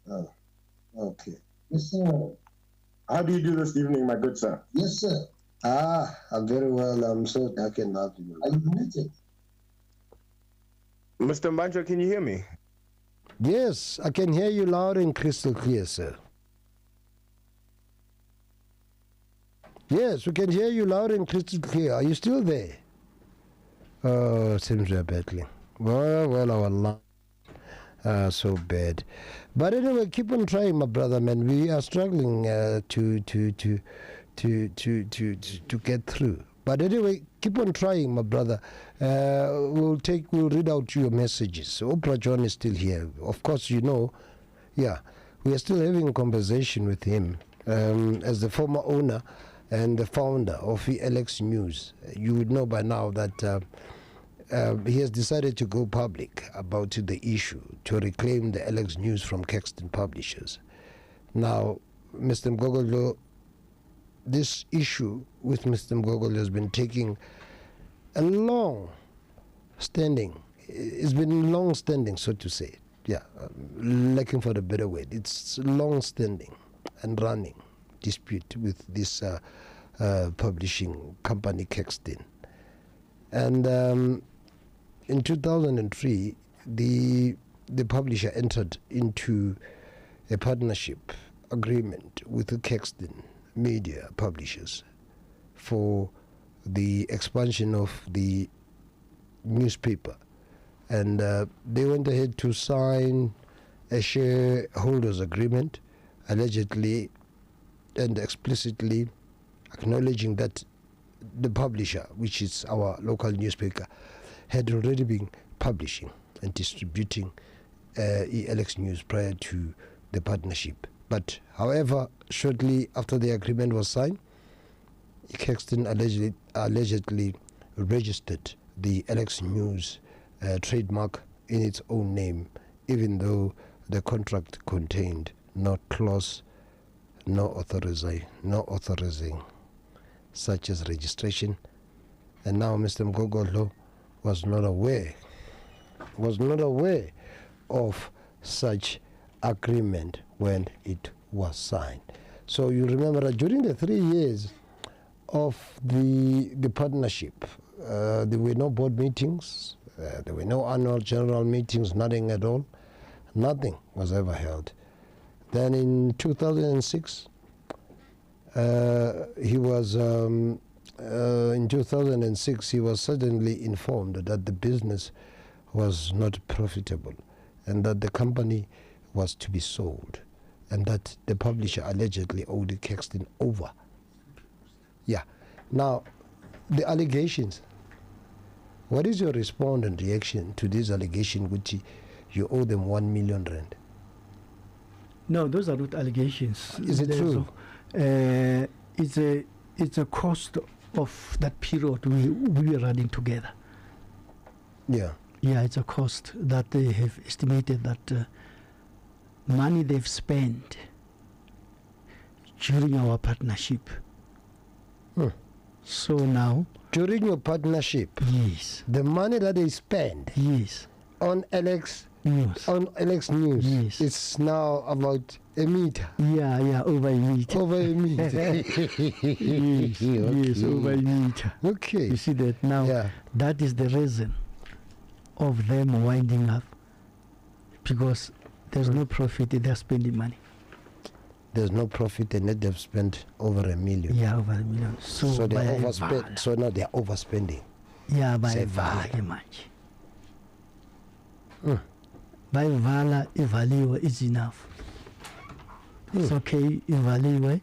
Oh, okay. Yes, sir. How do you do this evening, my good sir? Yes, sir. I'm very well. I'm so dark and lovely, my Are you muted? Mr. Mbanjwa, can you hear me? Yes, I can hear you loud and crystal clear, sir. Yes, we can hear you loud and crystal clear. Are you still there? Oh, seems we're battling. Well, our line. So bad. But anyway, keep on trying, my brother, man. We are struggling to get through. But anyway, keep on trying, my brother. We'll read out your messages. Oprah John is still here. Of course, you know, yeah, we are still having a conversation with him as the former owner and the founder of LX News. You would know by now that he has decided to go public about the issue to reclaim the LX News from Caxton Publishers. Now, Mr. Mgogodlo, this issue with Mr. Mgogodlo has been taking a long standing. It's been long standing, so to say. Yeah, looking for a better word. It's long standing and running dispute with this publishing company Caxton. And in 2003, the publisher entered into a partnership agreement with the Caxton Media Publishers for the expansion of the newspaper. And they went ahead to sign a shareholders agreement, allegedly and explicitly acknowledging that the publisher, which is our local newspaper, had already been publishing and distributing LX News prior to the partnership. But however, shortly after the agreement was signed, Caxton allegedly registered the LX News trademark in its own name, even though the contract contained no clause, no authorizing such as registration. And now Mr. Mgogodlo was not aware of such agreement when it was signed. So you remember that during the 3 years of the partnership, there were no board meetings, there were no annual general meetings, nothing at all. Nothing was ever held. Then in 2006, he was in 2006, he was suddenly informed that the business was not profitable and that the company was to be sold and that the publisher allegedly owed Caxton over. Yeah. Now, the allegations. What is your response and reaction to this allegation, which you owe them 1 million rand? No, those are not allegations. Is it true? It's a cost of that period we were running together. Yeah. Yeah, it's a cost that they have estimated that money they've spent during our partnership. So now, during your partnership, yes, the money that they spend, yes, on LX News, yes, it's now about a meter. Yeah, over a meter. Over a meter. Yes, yes, over a meter. Okay. You see that now? Yeah. That is the reason of them winding up, because there's no profit. They're spending money. There's no profit, and yet they've spent over 1 million. Yeah, over 1 million. So they overspent. So now they're overspending. Yeah, by very much. By vala ivaliwe is enough. It's okay, ivaliwe.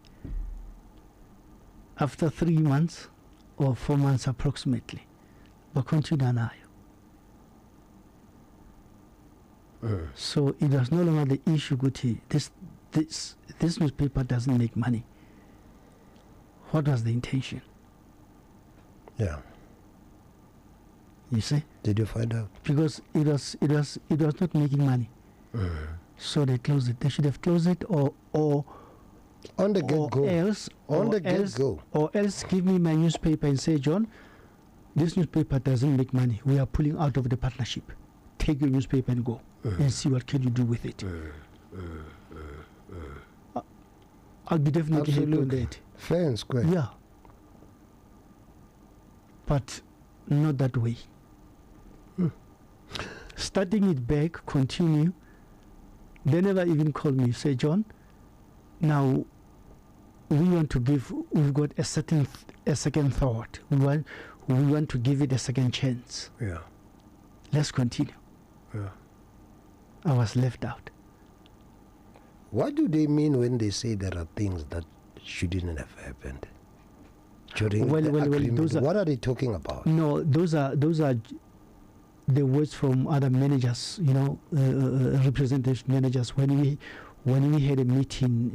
After 3 months or 4 months approximately, but continue nayo. So it was no longer the issue. Guti, this newspaper doesn't make money. What was the intention? Yeah. You see? Did you find out? Because it was not making money. So they closed it. They should have closed it or on the get-go. Or else give me my newspaper and say, John, this newspaper doesn't make money. We are pulling out of the partnership. Take your newspaper and go and see what can you do with it. I'll be definitely happy on that. Fair and square. Yeah. But not that way. Starting it back, continue. They never even called me. Say, John, now we've got a second thought. We want to give it a second chance. Yeah. Let's continue. Yeah. I was left out. What do they mean when they say there are things that shouldn't have happened during the agreement? What are they talking about? No, those are the words from other managers, representative managers. When we had a meeting,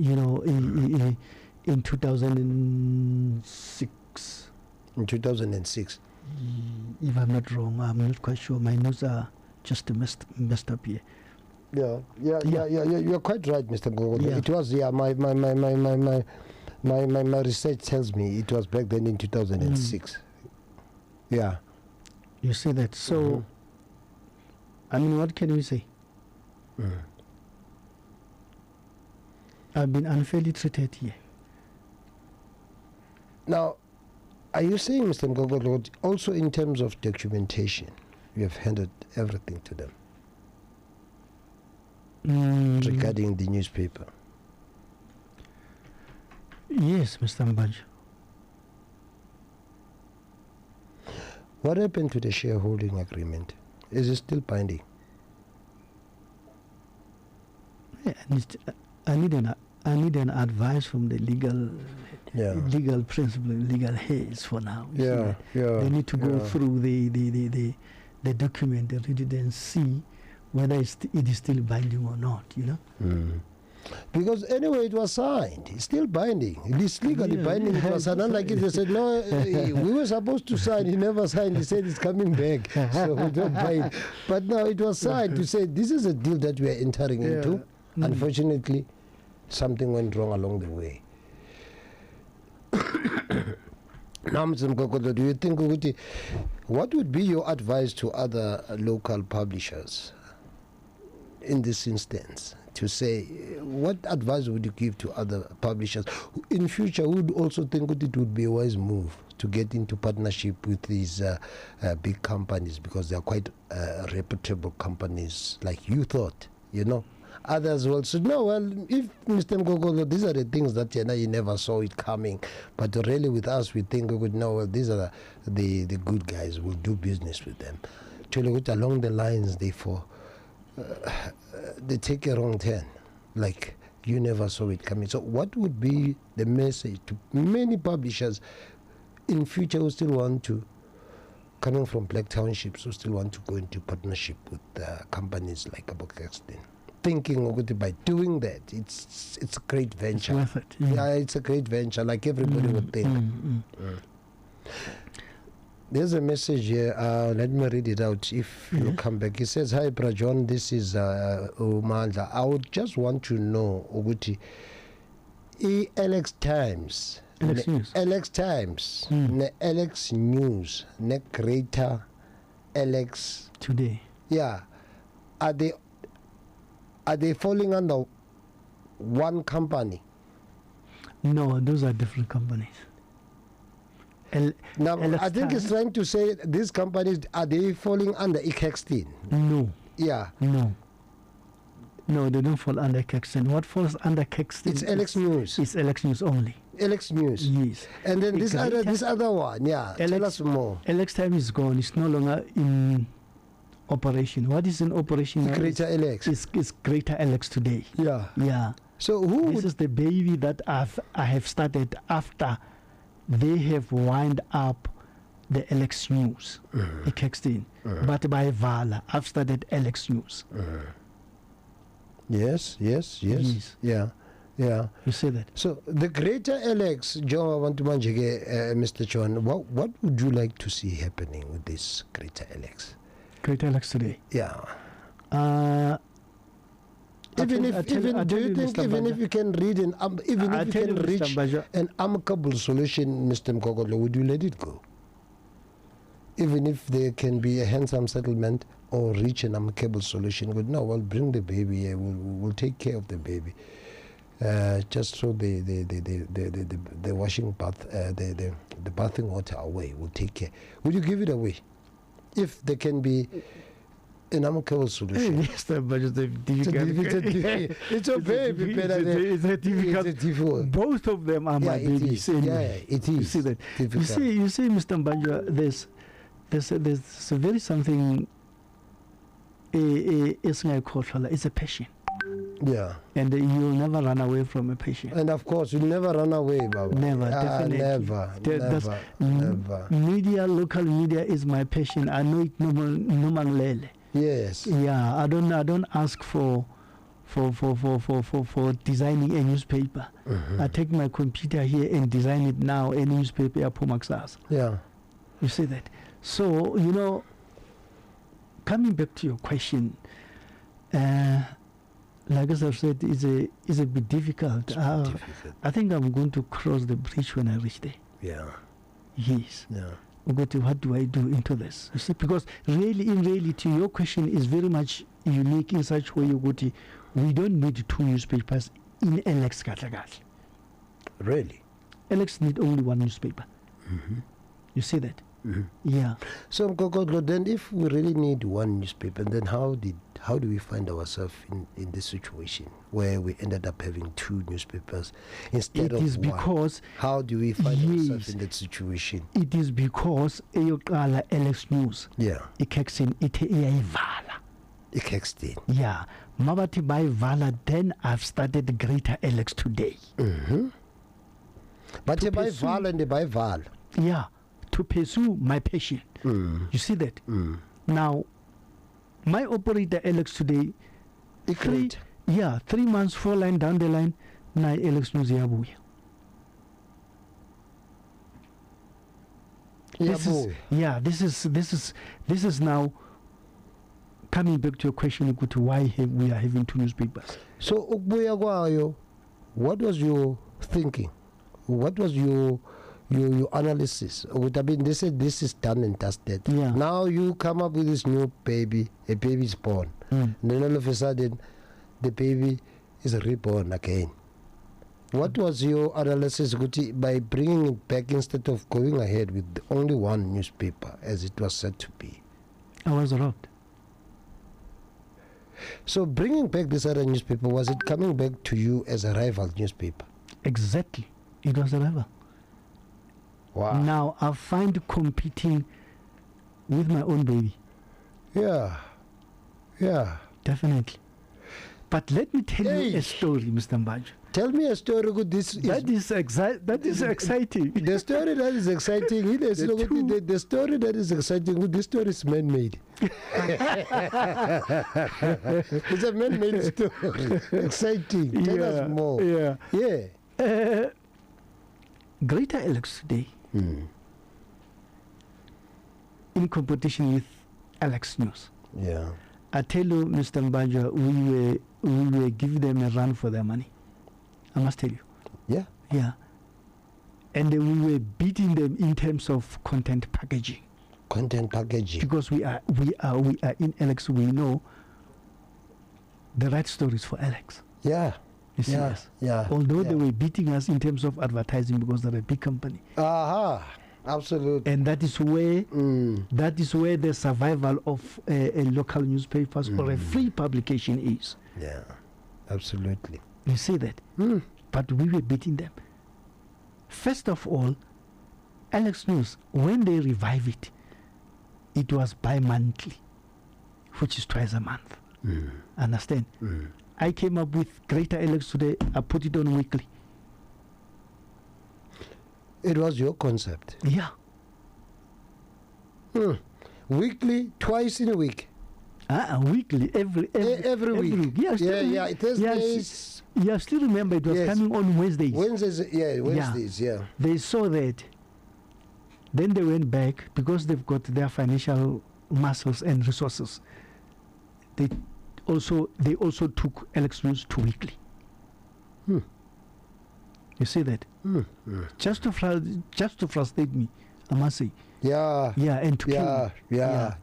in 2006. In 2006. If I'm not wrong, I'm not quite sure. My notes are just messed up here. Yeah. You're quite right, Mr. Mgogodlo. Yeah. It was, my research tells me it was back then in 2006. Yeah. You see that? So, I mean, what can we say? I've been unfairly treated here. Now, are you saying, Mr. Mgogodlo, also in terms of documentation, you have handed everything to them regarding the newspaper? Yes, Mr. Mbanjwa. What happened to the shareholding agreement? Is it still binding? Yeah, I need an advice from the legal principle, legal heads for now. Yeah. They need to go through the document and read it and see whether it is still binding or not. Because anyway, it was signed. It's still binding. It is legally binding. It was not like they said, no, we were supposed to sign. He never signed. He said it's coming back. So we don't bind. But now it was signed to say this is a deal that we are entering into. Unfortunately, something went wrong along the way. Now, Mr. Mgogodlo, do you think, what would be your advice to other local publishers in this instance? To say, what advice would you give to other publishers who in future would also think that it would be a wise move to get into partnership with these big companies, because they are quite reputable companies, like you thought, Others will say, no, well, if Mr. Mgogodlo, these are the things that you never saw it coming. But really with us, we think we would know, well, these are the good guys. We'll do business with them. Along the lines, therefore, they take a wrong turn. Like, you never saw it coming. So what would be the message to many publishers in future who still want to, coming from black townships, who still want to go into partnership with companies like Caxton, thinking by doing that, it's a great venture. It's worth it. Yeah, it's a great venture, like everybody would think. There's a message here. Let me read it out if you come back. It says, "Hi, Brajon. This is Umandla. I would just want to know, Uguti, LX Times, LX News, LX Times, ne LX News, ne Greater LX Today. Yeah, are they falling under one company? No, those are different companies. Now, I think it's trying to say these companies, are they falling under Caxton? No. Yeah. No, they don't fall under Caxton. What falls under Caxton? It's LX News. It's LX News only. LX News. Yes. And then this other one, yeah. Tell us more. LX Time is gone. It's no longer in operation. What is in operation now? Greater LX. It's Greater LX Today. Yeah. Yeah. So this is the baby that I have started after they have wind up the LX News, Caxton. But by Vala, I've started LX News. Yes. Yeah. You see that? So the Greater LX, Joe, I want to Mr. John, what would you like to see happening with this Greater LX? Greater LX Today. Yeah. Do if you can read an reach an amicable solution, Mr. Mgogodlo, would you let it go? Even if there can be a handsome settlement or reach an amicable solution, we'll bring the baby here. We'll take care of the baby. Just throw the washing bath, the bathing water away. We'll take care. Would you give it away? If there can be an amicable solution. Yes, but it's difficult. It's a baby. It's a difficult. Both of them are my babies. Anyway. Yeah, it is. You see that? Difficult. You see, Mr. Mbanjwa, there's very something. It's a passion. Yeah. And you'll never run away from a patient. And of course, you'll never run away, Baba. Never, definitely. Never. Media, local media is my passion. I know it normal. Yes. Yeah, I don't ask for designing a newspaper. I take my computer here and design it now, a newspaper at Pomaxas. Yeah. You see that? So, coming back to your question, like as I've said, is a bit difficult. I think I'm going to cross the bridge when I reach there. Yeah. Yes. Yeah. What do I do into this? You see, because in reality, your question is very much unique in such way. We don't need two newspapers in LX Katlagat. Really? LX need only one newspaper. You see that? Yeah. So Mgogodlo, then if we really need one newspaper, then how do we find ourselves in this situation where we ended up having two newspapers instead of one? Because how do we find ourselves in that situation? It is because LX News. Yeah. Caxton Vala. Caxton. Yeah. Mabati by Vala, then I've started Greater LX Today. But they buy Vala and they buy Val. Yeah. To pursue my passion. You see that? Now, my operator LX Today, 3 months, 4 line down the line, now LX News yabuya. This is now coming back to your question, why we are having two newspapers. So, what was your thinking? What was your analysis? I mean, they said this is done and dusted. Yeah. Now you come up with this new baby, a baby's born. And then all of a sudden, the baby is reborn again. What was your analysis by bringing it back instead of going ahead with only one newspaper as it was said to be? I was robbed. So bringing back this other newspaper, was it coming back to you as a rival newspaper? Exactly. It was a rival. Wow. Now I find competing with my own baby. Yeah. Yeah. Definitely. But let me tell you a story, Mr. Mbanjwa. Tell me a story. That is exciting. The story that is exciting. The story that is exciting. This story is man-made. It's a man-made story. Exciting. Tell us more. Yeah. Yeah. Greater Alex today, in competition with Alex News. Yeah. I tell you, Mr. Mbanjwa, we were giving them a run for their money. I must tell you. Yeah. Yeah. And we were beating them in terms of content packaging. Content packaging. Because we are in Alex. We know the right stories for Alex. Yeah. You see us. Yeah. Although they were beating us in terms of advertising because they're a big company. Absolutely. And that is where the survival of a local newspapers or a free publication is. Yeah. Absolutely. You see that? But we were beating them. First of all, Alex News, when they revive it, it was bi-monthly, which is twice a month. Understand? I came up with Greater Alex today. I put it on weekly. It was your concept. Yeah. Weekly, twice in a week. Weekly, every week. Yeah. Thursdays. Yeah, I still remember it was coming on Wednesdays. Wednesdays, yeah. They saw that. Then they went back because they've got their financial muscles and resources. They also took Alex News to weekly. You see that? Just to frustrate me, I must say. Yeah. Yeah, and to kill me.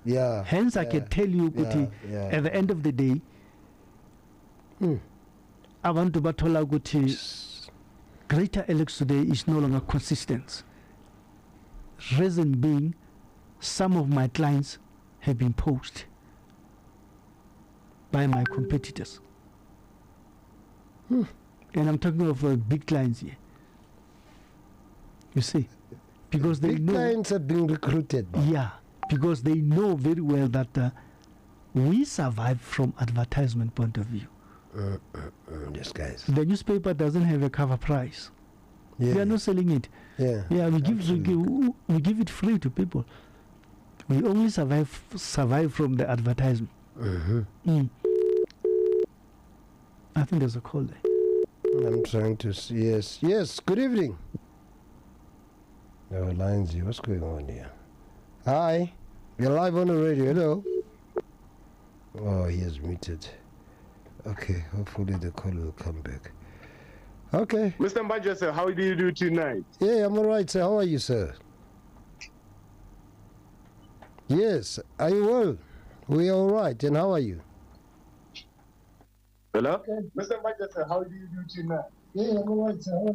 Yeah. Hence, I can tell you, Guti, at the end of the day, I want to batola Guti, Greater Alex today is no longer consistent. Reason being, some of my clients have been poached by my competitors. And I'm talking of big clients here. You see? Because they know... clients have been recruited. Yeah, because they know very well that we survive from advertisement point of view. Yes, guys. The newspaper doesn't have a cover price. Yeah. We are not selling it. Yeah, we give it free to people. We only survive from the advertisement. I think there's a call there. I'm trying to see. Yes. Good evening. No lines here. What's going on here? Hi. You're live on the radio. Hello. Oh, he is muted. Okay. Hopefully the call will come back. Okay. Mr. Mbanjwa, sir, how do you do tonight? Yeah, I'm all right, sir. How are you, sir? Yes. Are you well? We are all right. And how are you? Hello? Okay. Mr. Mbanjwa, sir, how do you do tonight? Yeah, I'm all right, sir.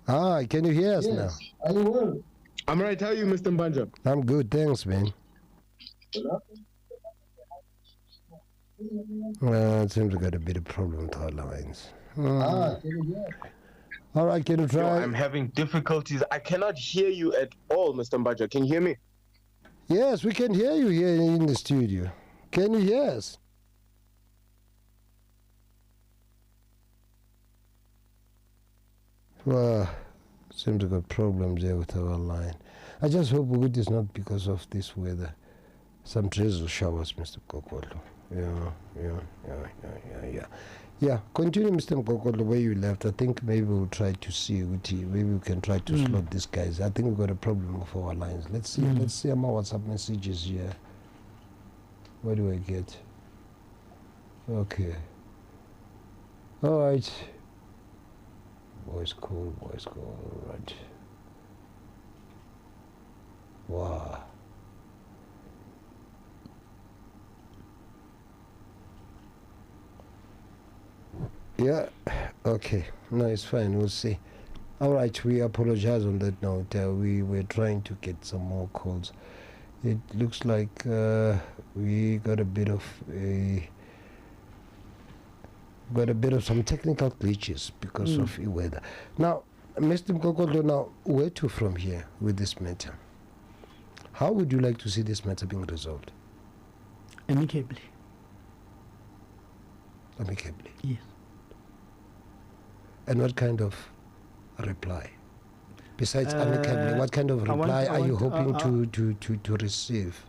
How are you? Can you hear us now? Are you well? I'm right. How are you, Mr. Mbanjwa? I'm good. Thanks, man. It seems we got a bit of problem with our lines. Can you hear? All right, can you try? I'm having difficulties. I cannot hear you at all, Mr. Mbanjwa. Can you hear me? Yes, we can hear you here in the studio. Can you hear us? Well, seems to got problems there with our line. I just hope it is not because of this weather. Some drizzle showers, Mr. Mgogodlo. Yeah, continue, Mr. Mgogodlo, where you left. I think maybe we'll try to see, maybe we can try to slot these guys. I think we've got a problem with our lines. Let's see my WhatsApp messages here. What do I get? Okay. All right. Voice call, all right. Wow. Yeah, okay. No, it's fine. We'll see. All right, we apologize on that note. We were trying to get some more calls. It looks like we got a bit of some technical glitches because of the weather. Now, Mr. Mgogodlo, now where to from here with this matter? How would you like to see this matter being resolved? Amicably. Amicably. Yes. And what kind of reply? Besides amicably, what kind of reply are you hoping to receive?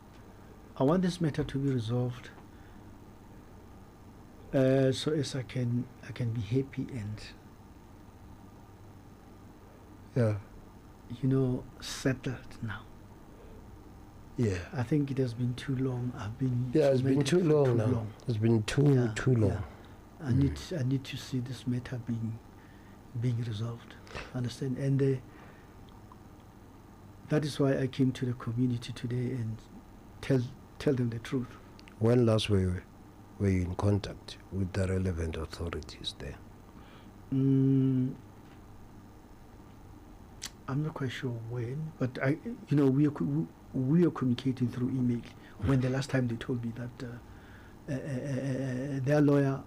I want this matter to be resolved so as I can be happy and settled now. Yeah. I think it has been too long. It's been too long now. It's been too long. Yeah. I need to see this matter being resolved. Understand? And that is why I came to the community today and tell them the truth. When last were you in contact with the relevant authorities there? I'm not quite sure when, but we are communicating through email. When the last time they told me that their lawyer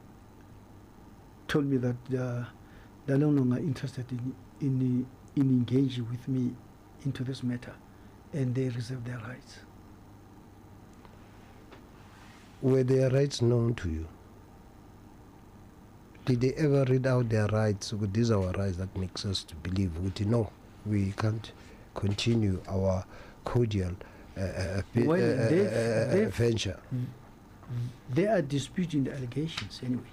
told me that they're no longer interested in engaging with me into this matter, and they reserve their rights. Were their rights known to you? Did they ever read out their rights? These are our rights that makes us to believe we can't continue our cordial venture. They are disputing the allegations anyway.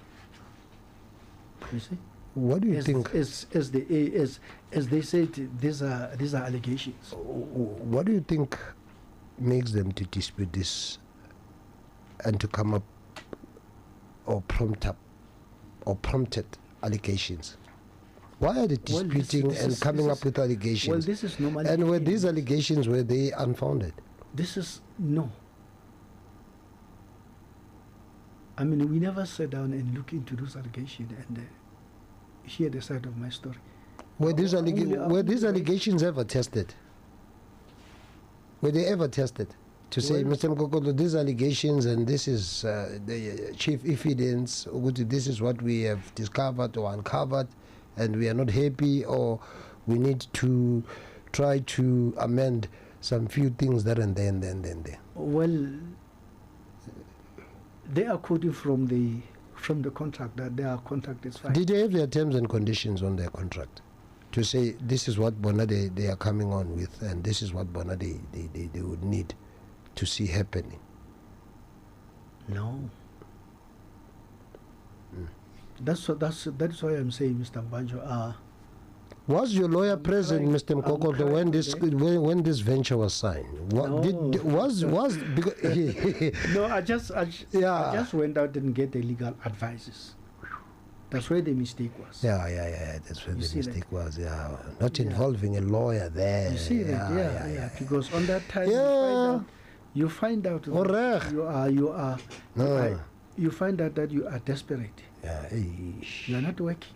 You see? What do you think? As they said, these are allegations. What do you think makes them to dispute this and to come up or prompted allegations? Why are they disputing and coming up with allegations? Well, this is normally. And were these allegations, were they unfounded? No. I mean, we never sat down and look into those allegations and hear the side of my story. Were these allegations ever tested? Were they ever tested? To say, Mr. Mgogodlo, these allegations and this is the chief evidence, this is what we have discovered or uncovered, and we are not happy, or we need to try to amend some few things there and there. Well, they are quoting from the contract that their contract is fine. Did they have their terms and conditions on their contract to say this is what Bona they are coming on with, and this is what Bona they would need to see happening? No. That is why I'm saying, Mr. Mbanjwa. Was your lawyer present, Mr. Mgogodlo, when this venture was signed? No. No, I just went out and get the legal advices. That's where the mistake was. Yeah. That's where the mistake was. Yeah, not involving a lawyer there. You see that? Yeah. Because on that time, you find out that you find out that you are desperate. Yeah, you are not working.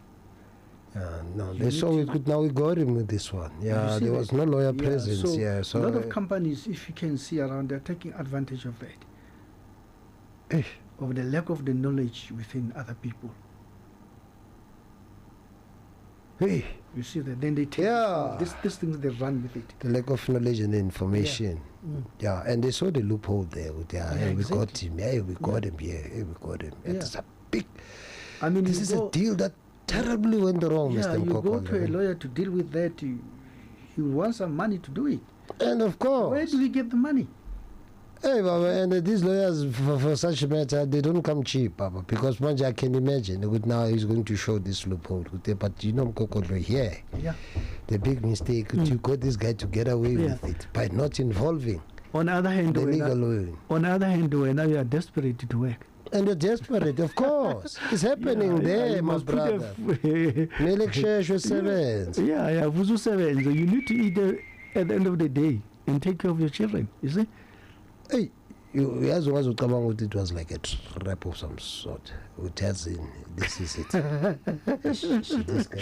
No, they saw it good. Now we got him with this one. Yeah, there was no lawyer presence. So a lot of companies, if you can see around, they're taking advantage of that, of the lack of the knowledge within other people. You see that? Then they take these things, they run with it. The lack of knowledge and information. Yeah, and they saw the loophole there. We got him. We got him. We got him. It's a big. I mean, this is a deal that terribly went wrong, Mr. Mgogodlo. You go to a lawyer to deal with that. You want some money to do it. And of course, where do we get the money? Hey, Baba, and these lawyers for such a matter, they don't come cheap, Baba, because Manja, I can imagine now he's going to show this loophole. But you know, Mgogodlo here, the big mistake, you got this guy to get away with it by not involving on the other hand, the legal lawyer. On the other hand, now you are desperate to work. And you're desperate, of course. It's happening there, my brother. Melek Shesho sevens. Yeah, Vuzu sevens. You need to eat at the end of the day and take care of your children, you see? Hey, as was it was like a trap of some sort. Who tells him this is it. This guy.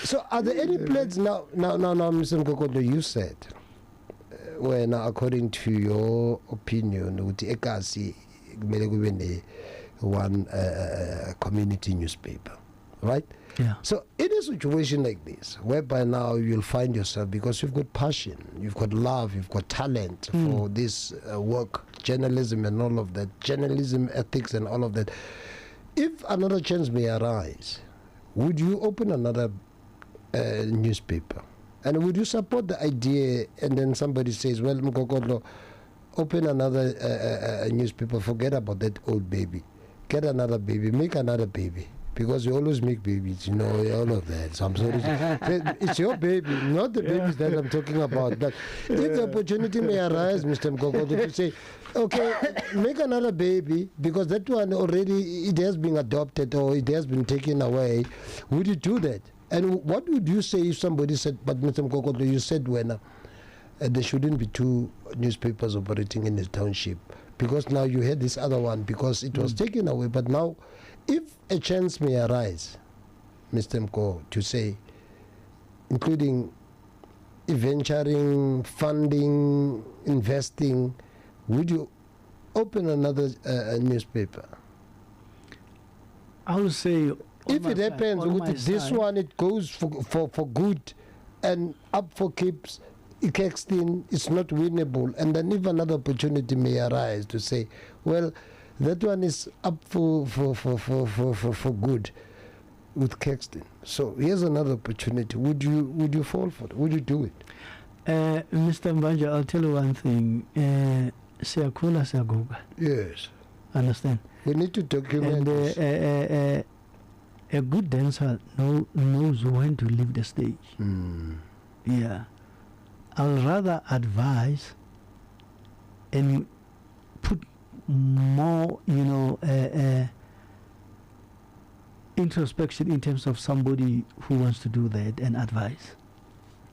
So are there any plans now, Mr. Mgogodlo, you said when according to your opinion, ukuthi ekasi kumele kube ne one community newspaper, right? Yeah. So in a situation like this, whereby now you'll find yourself, because you've got passion, you've got love, you've got talent for this work, journalism and all of that, journalism ethics and all of that. If another chance may arise, would you open another newspaper? And would you support the idea? And then somebody says, well, Mgogodlo, open another newspaper, forget about that old baby. Get another baby, make another baby. Because you always make babies, you know, all of that. So I'm sorry. It's your baby, not the babies that I'm talking about. But if the opportunity may arise, Mr. Mgogodlo, to say, okay, make another baby, because that one already, it has been adopted or it has been taken away, would you do that? And what would you say if somebody said, but Mr. Mgogodlo, you said when there shouldn't be two newspapers operating in the township, because now you had this other one, because it was taken away, but now, if a chance may arise, Mr. Mko, to say, including venturing, funding, investing, would you open another newspaper? I would say, if it happens, this one, it goes for good and up for keeps, Caxton is not winnable, and then if another opportunity may arise to say, well, that one is up for good with Caxton. So here's another opportunity. Would you fall for it? Would you do it? Mr. Mbanjwa, I'll tell you one thing. Siyakula siyaguga. Yes. Understand? We need to document this. And a good dancer knows when to leave the stage. Yeah. I'll rather advise and put more, introspection in terms of somebody who wants to do that and advise.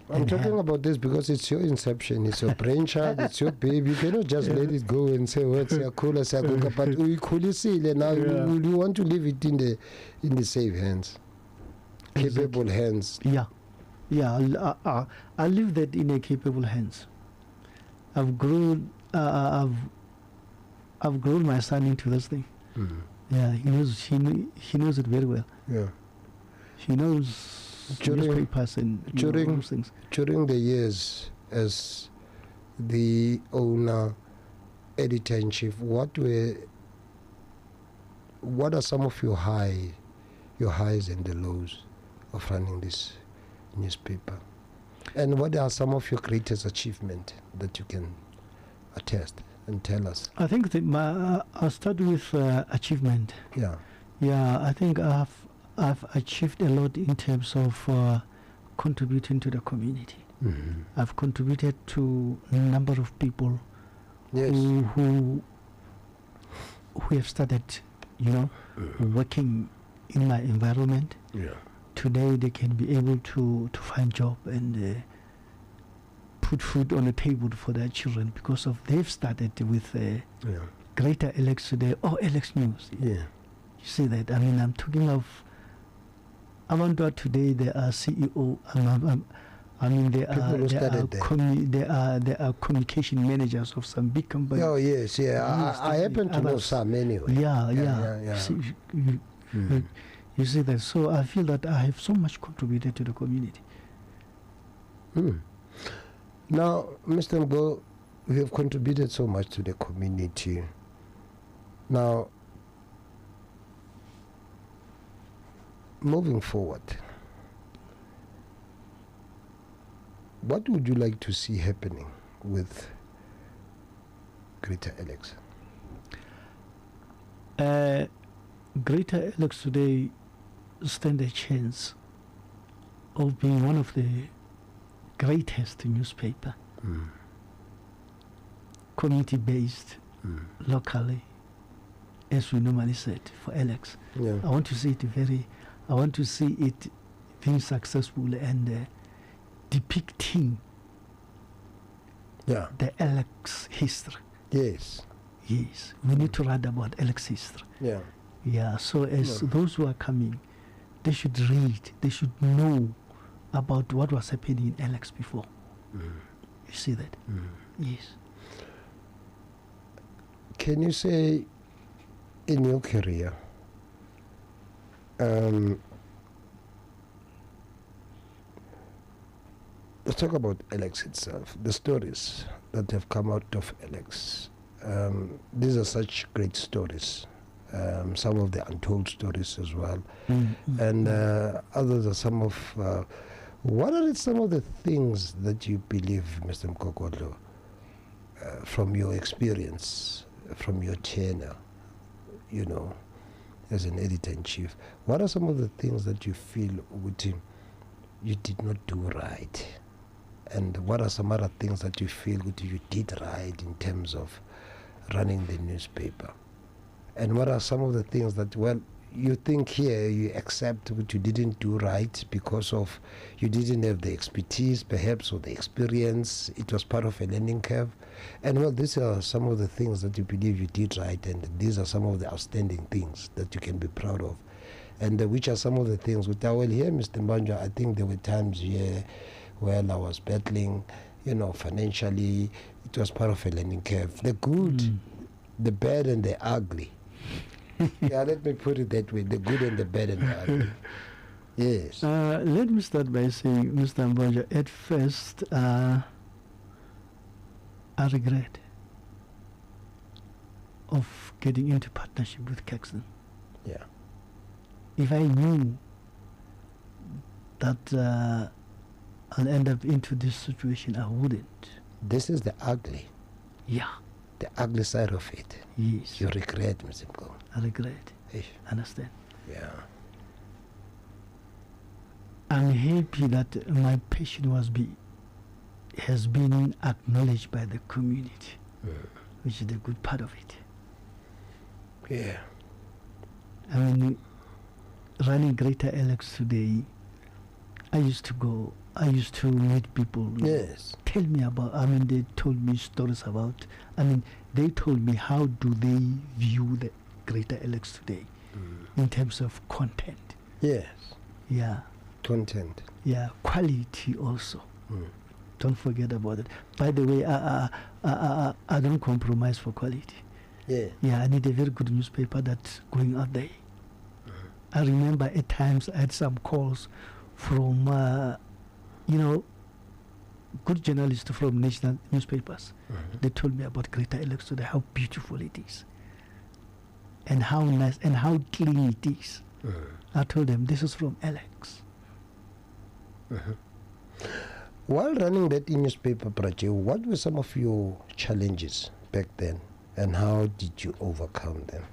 I'm talking about this because it's your inception, it's your brainchild, it's your baby. You cannot just let it go and say, well, it's cool, but we could see now. You want to leave it in the safe hands, capable hands. Yeah, I'll leave that in a capable hands. I've grown my son into this thing. Yeah, he knows it very well. Yeah, he knows newspapers and those things. During the years as the owner, editor-in-chief, what are some of your highs and the lows of running this newspaper, and what are some of your greatest achievements that you can attest and tell us? I think that I'll start with achievement. Yeah, I think I've achieved a lot in terms of contributing to the community. I've contributed to a number of people who have started, working in my environment. Today they can be able to find job and put food on the table for their children because of they've started with Greater Alex today or Alex News. You see that? I mean, I'm talking of Mbanjwa today. They are CEO. They are communication managers of some big companies. Oh yes, I happen to know some anyway. Yeah. You see that? So I feel that I have so much contributed to the community. Now, Mr. Mgo, we have contributed so much to the community. Now, moving forward, what would you like to see happening with Greater Alex? Greater Alex today stand a chance of being one of the greatest newspaper, community-based, locally, as we normally said for Alex. I want to see it being successful and depicting the Alex history. Yes, we need to write about Alex history. So as those who are coming, they should read, they should know about what was happening in Alex before. You see that? Yes. Can you say in your career, let's talk about Alex itself, the stories that have come out of Alex. These are such great stories. Some of the untold stories as well. And others are some of, what are some of the things that you believe, Mr. Mgogodlo, from your experience, from your tenure, you know, as an editor-in-chief, what are some of the things that you feel you did not do right? And what are some other things that you feel you did right in terms of running the newspaper? And what are some of the things that, well, you think here you accept what you didn't do right because of you didn't have the expertise perhaps or the experience, it was part of a learning curve? And well, these are some of the things that you believe you did right, and these are some of the outstanding things that you can be proud of. And which are some of the things with well here, Mr. Mbanjwa, I think there were times here where I was battling, you know, financially. It was part of a learning curve. The good, the bad and the ugly. Yeah, let me put it that way, the good and the bad and the ugly. Yes. Let me start by saying, Mr. Mbanjwa, at first, I regret of getting into partnership with Caxton. Yeah. If I knew that I'll end up into this situation, I wouldn't. This is the ugly. Yeah. The ugly side of it. Yes. You regret, Mr. Mgo. I regret. Ish. Understand? Yeah. I'm happy that my passion has been acknowledged by the community, which is the good part of it. Yeah. I mean, running Greater Alex today, I used to meet people. Yes. Tell me about, they told me stories about, they told me how do they view the Greater Alex today in terms of content. Yes. Yeah. Content. Yeah, quality also. Don't forget about it. By the way, I don't compromise for quality. Yeah. Yeah, I need a very good newspaper that's going out there. I remember at times I had some calls from, good journalists from national newspapers. They told me about Greater Alex today, how beautiful it is, and how nice and how clean it is. I told them this is from Alex. While running that newspaper project, what were some of your challenges back then, and how did you overcome them?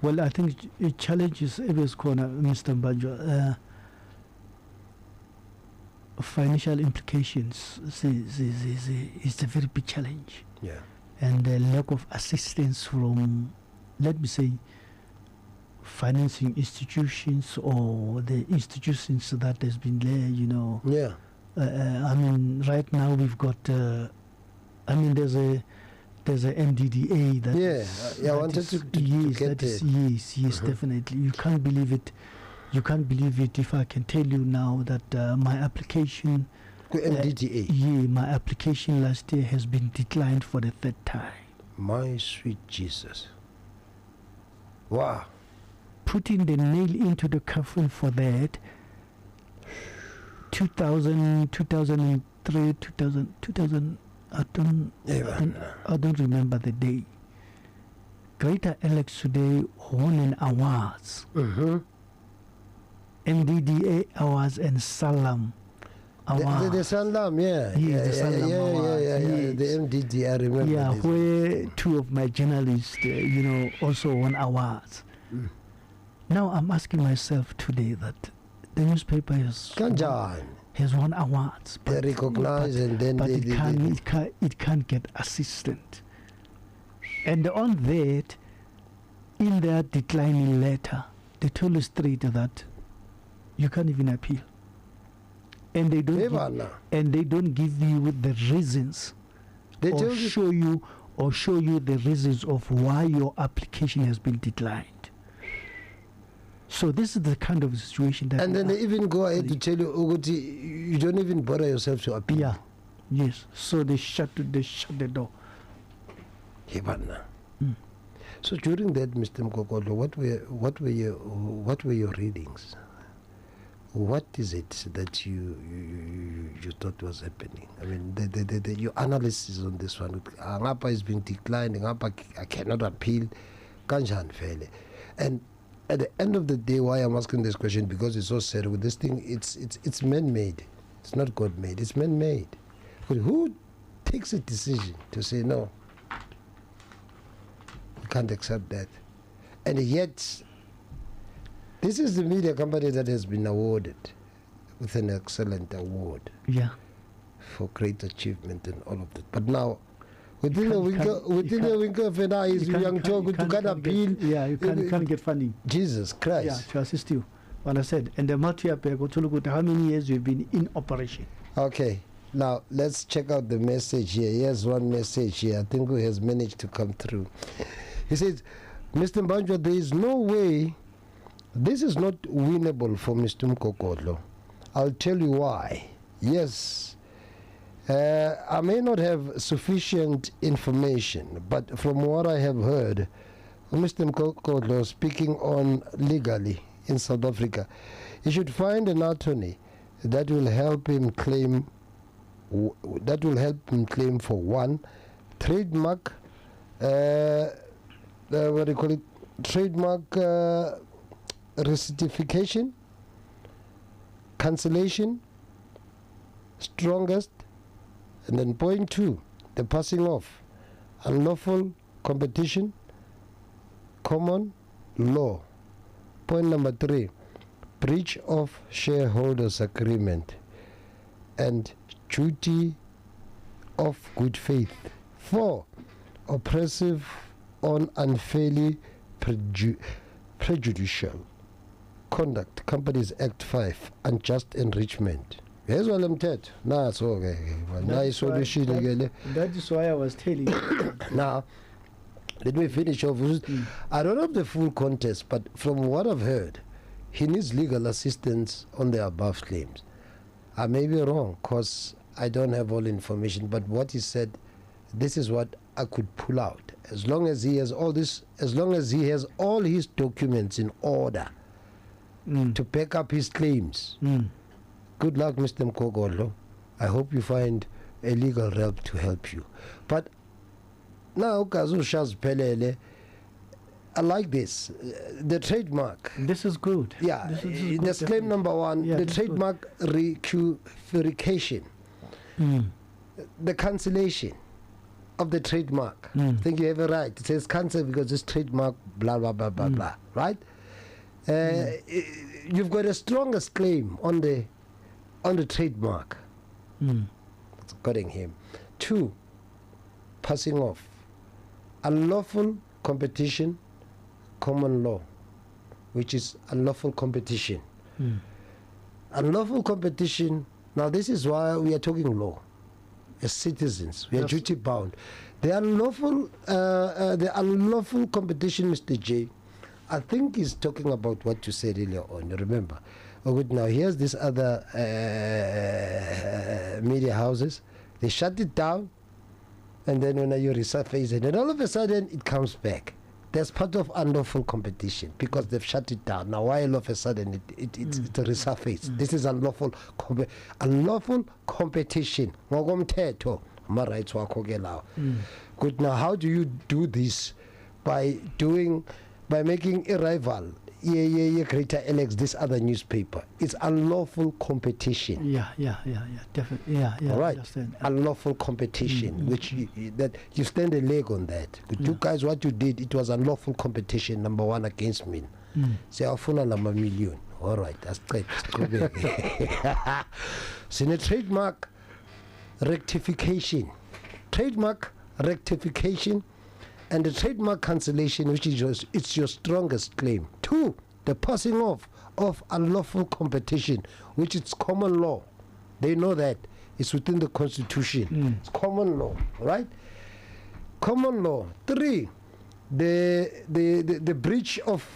Well, I think challenges always corner, Mr. Mbanjwa. Financial implications is a very big challenge. Yeah. And the lack of assistance from, let me say, financing institutions or the institutions that has been there, Yeah. Right now we've got, there's a MDDA that I wanted to get there. Yes, definitely. You can't believe it. You can't believe it if I can tell you now that my application, MDDA. My application last year has been declined for the third time. My sweet Jesus. Wow. Putting the nail into the coffin for that, 2000, 2003, 2000, I don't remember the day. Greater Alex today won an awards. MDDA awards and Salam awards. The Salam, the Salam awards. The MDDA, I remember. Yeah, this. where two of my journalists, also won awards. Now I'm asking myself today that the newspaper has won awards. They recognize and then it can't get assistance. And on that, in their declining letter, they told us straight that you can't even appeal. And they don't give you the reasons show you the reasons of why your application has been declined. So this is the kind of situation that. And then they even go ahead to tell you, you don't even bother yourself to appeal. Yes. So they shut the door. Hibana. So during that, Mr. Mgogodlo, what were your readings? What is it that you thought was happening? I mean, your analysis on this one. Angapa is being declined. Angapa I cannot appeal. Kanjan fele. And at the end of the day, why I'm asking this question, because it's so sad with this thing. It's man-made. It's not God-made. It's man-made. But who takes a decision to say no? You can't accept that. And yet, this is the media company that has been awarded with an excellent award. Yeah. For great achievement and all of that. But now, within the wink of an eye, you can't appeal. Yeah, you can't get funding. Jesus Christ. Yeah, to assist you. What I said. And the multi-app, go to look at how many years we've been in operation. Okay. Now, let's check out the message here. Here's one message here. I think who has managed to come through. He says, Mr. Mbanjwa, there is no way. This is not winnable for Mr. Mgogodlo. I'll tell you why. Yes, I may not have sufficient information, but from what I have heard, Mr. Mgogodlo speaking on legally in South Africa, he should find an attorney that will help him claim. For one, trademark. What do you call it? Trademark. Recertification, cancellation, strongest, and then point 2, the passing off, unlawful competition, common law. Point number 3, breach of shareholders agreement, and duty of good faith. 4, oppressive on unfairly prejudicial conduct, Companies Act 5, unjust enrichment. Here's what I'm telling. That's okay. That is why I was telling you. Now, let me finish off. I don't have the full context, but from what I've heard, he needs legal assistance on the above claims. I may be wrong because I don't have all information, but what he said, this is what I could pull out. As long as he has all this, as long as he has all his documents in order to back up his claims. Good luck, Mr. Mgogodlo. I hope you find a legal rep to help you. But now, Kazu Shaz Pelele, I like this. The trademark. This is good. Yeah, this is that's good, claim number 1. Yeah, the trademark recurification. The cancellation of the trademark. I think you have a right. It says cancel because this trademark, blah, blah, blah, blah, blah. Right? You've got a strongest claim on the trademark. It's according him. 2, passing off. Unlawful competition, common law, which is unlawful competition. Unlawful competition. Now this is why we are talking law. As citizens, we are duty bound. The unlawful competition, Mr. J, I think he's talking about what you said earlier on. You remember? Oh, good. Now here's this other media houses. They shut it down, and then when you resurface it, and all of a sudden it comes back. That's part of unlawful competition because they've shut it down. Now why all of a sudden it resurfaces? This is unlawful competition. Ngomthetho ama rights wakho ke lawo. Good. Now how do you do this? By making a rival Greater Alex, this other newspaper. It's unlawful competition. Yeah, definitely. Yeah. All right, unlawful competition, which that you stand a leg on that. But you guys, what you did, it was unlawful competition. Number 1 against me. Say, afuna lama million. All right, that's great. So in a trademark rectification, and the trademark cancellation, which is it's your strongest claim. 2, the passing off of unlawful competition, which is common law. They know that it's within the Constitution. It's common law, right? Common law. 3, the breach of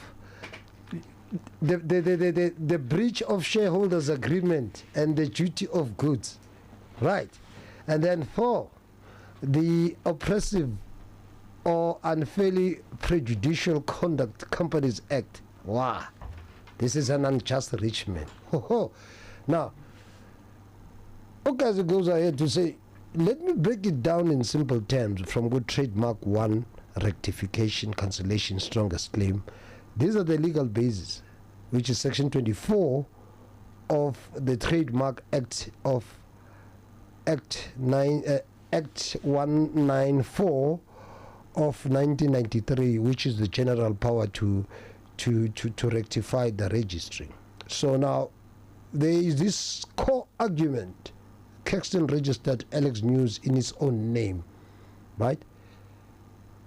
the breach of shareholders agreement and the duty of goods, right? And then 4, the oppressive or unfairly prejudicial conduct Companies Act. Wow, this is an unjust enrichment. Now, Okazi goes ahead to say, let me break it down in simple terms from good trademark 1, rectification, cancellation, strongest claim. These are the legal basis, which is section 24 of the Trademark Act of Act 194 of 1993, which is the general power to rectify the registry. So now there is this core argument. Caxton registered Alex News in his own name, right?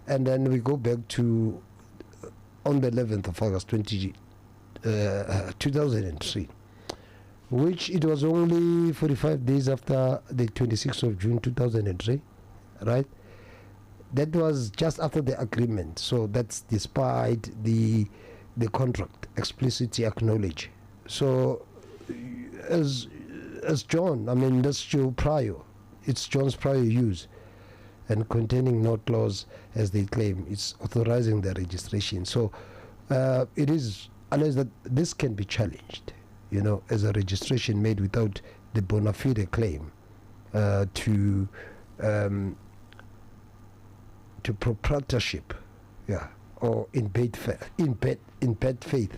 And then we go back to on the 11th of August 2003, which it was only 45 days after the 26th of June 2003, right? That was just after the agreement, so that's despite the contract explicitly acknowledged. So as John, I mean, that's your prior, it's John's prior use, and containing no clause as they claim, it's authorizing the registration. So it is alleged that this can be challenged, you know, as a registration made without the bona fide claim to proprietorship, yeah, or in bad faith,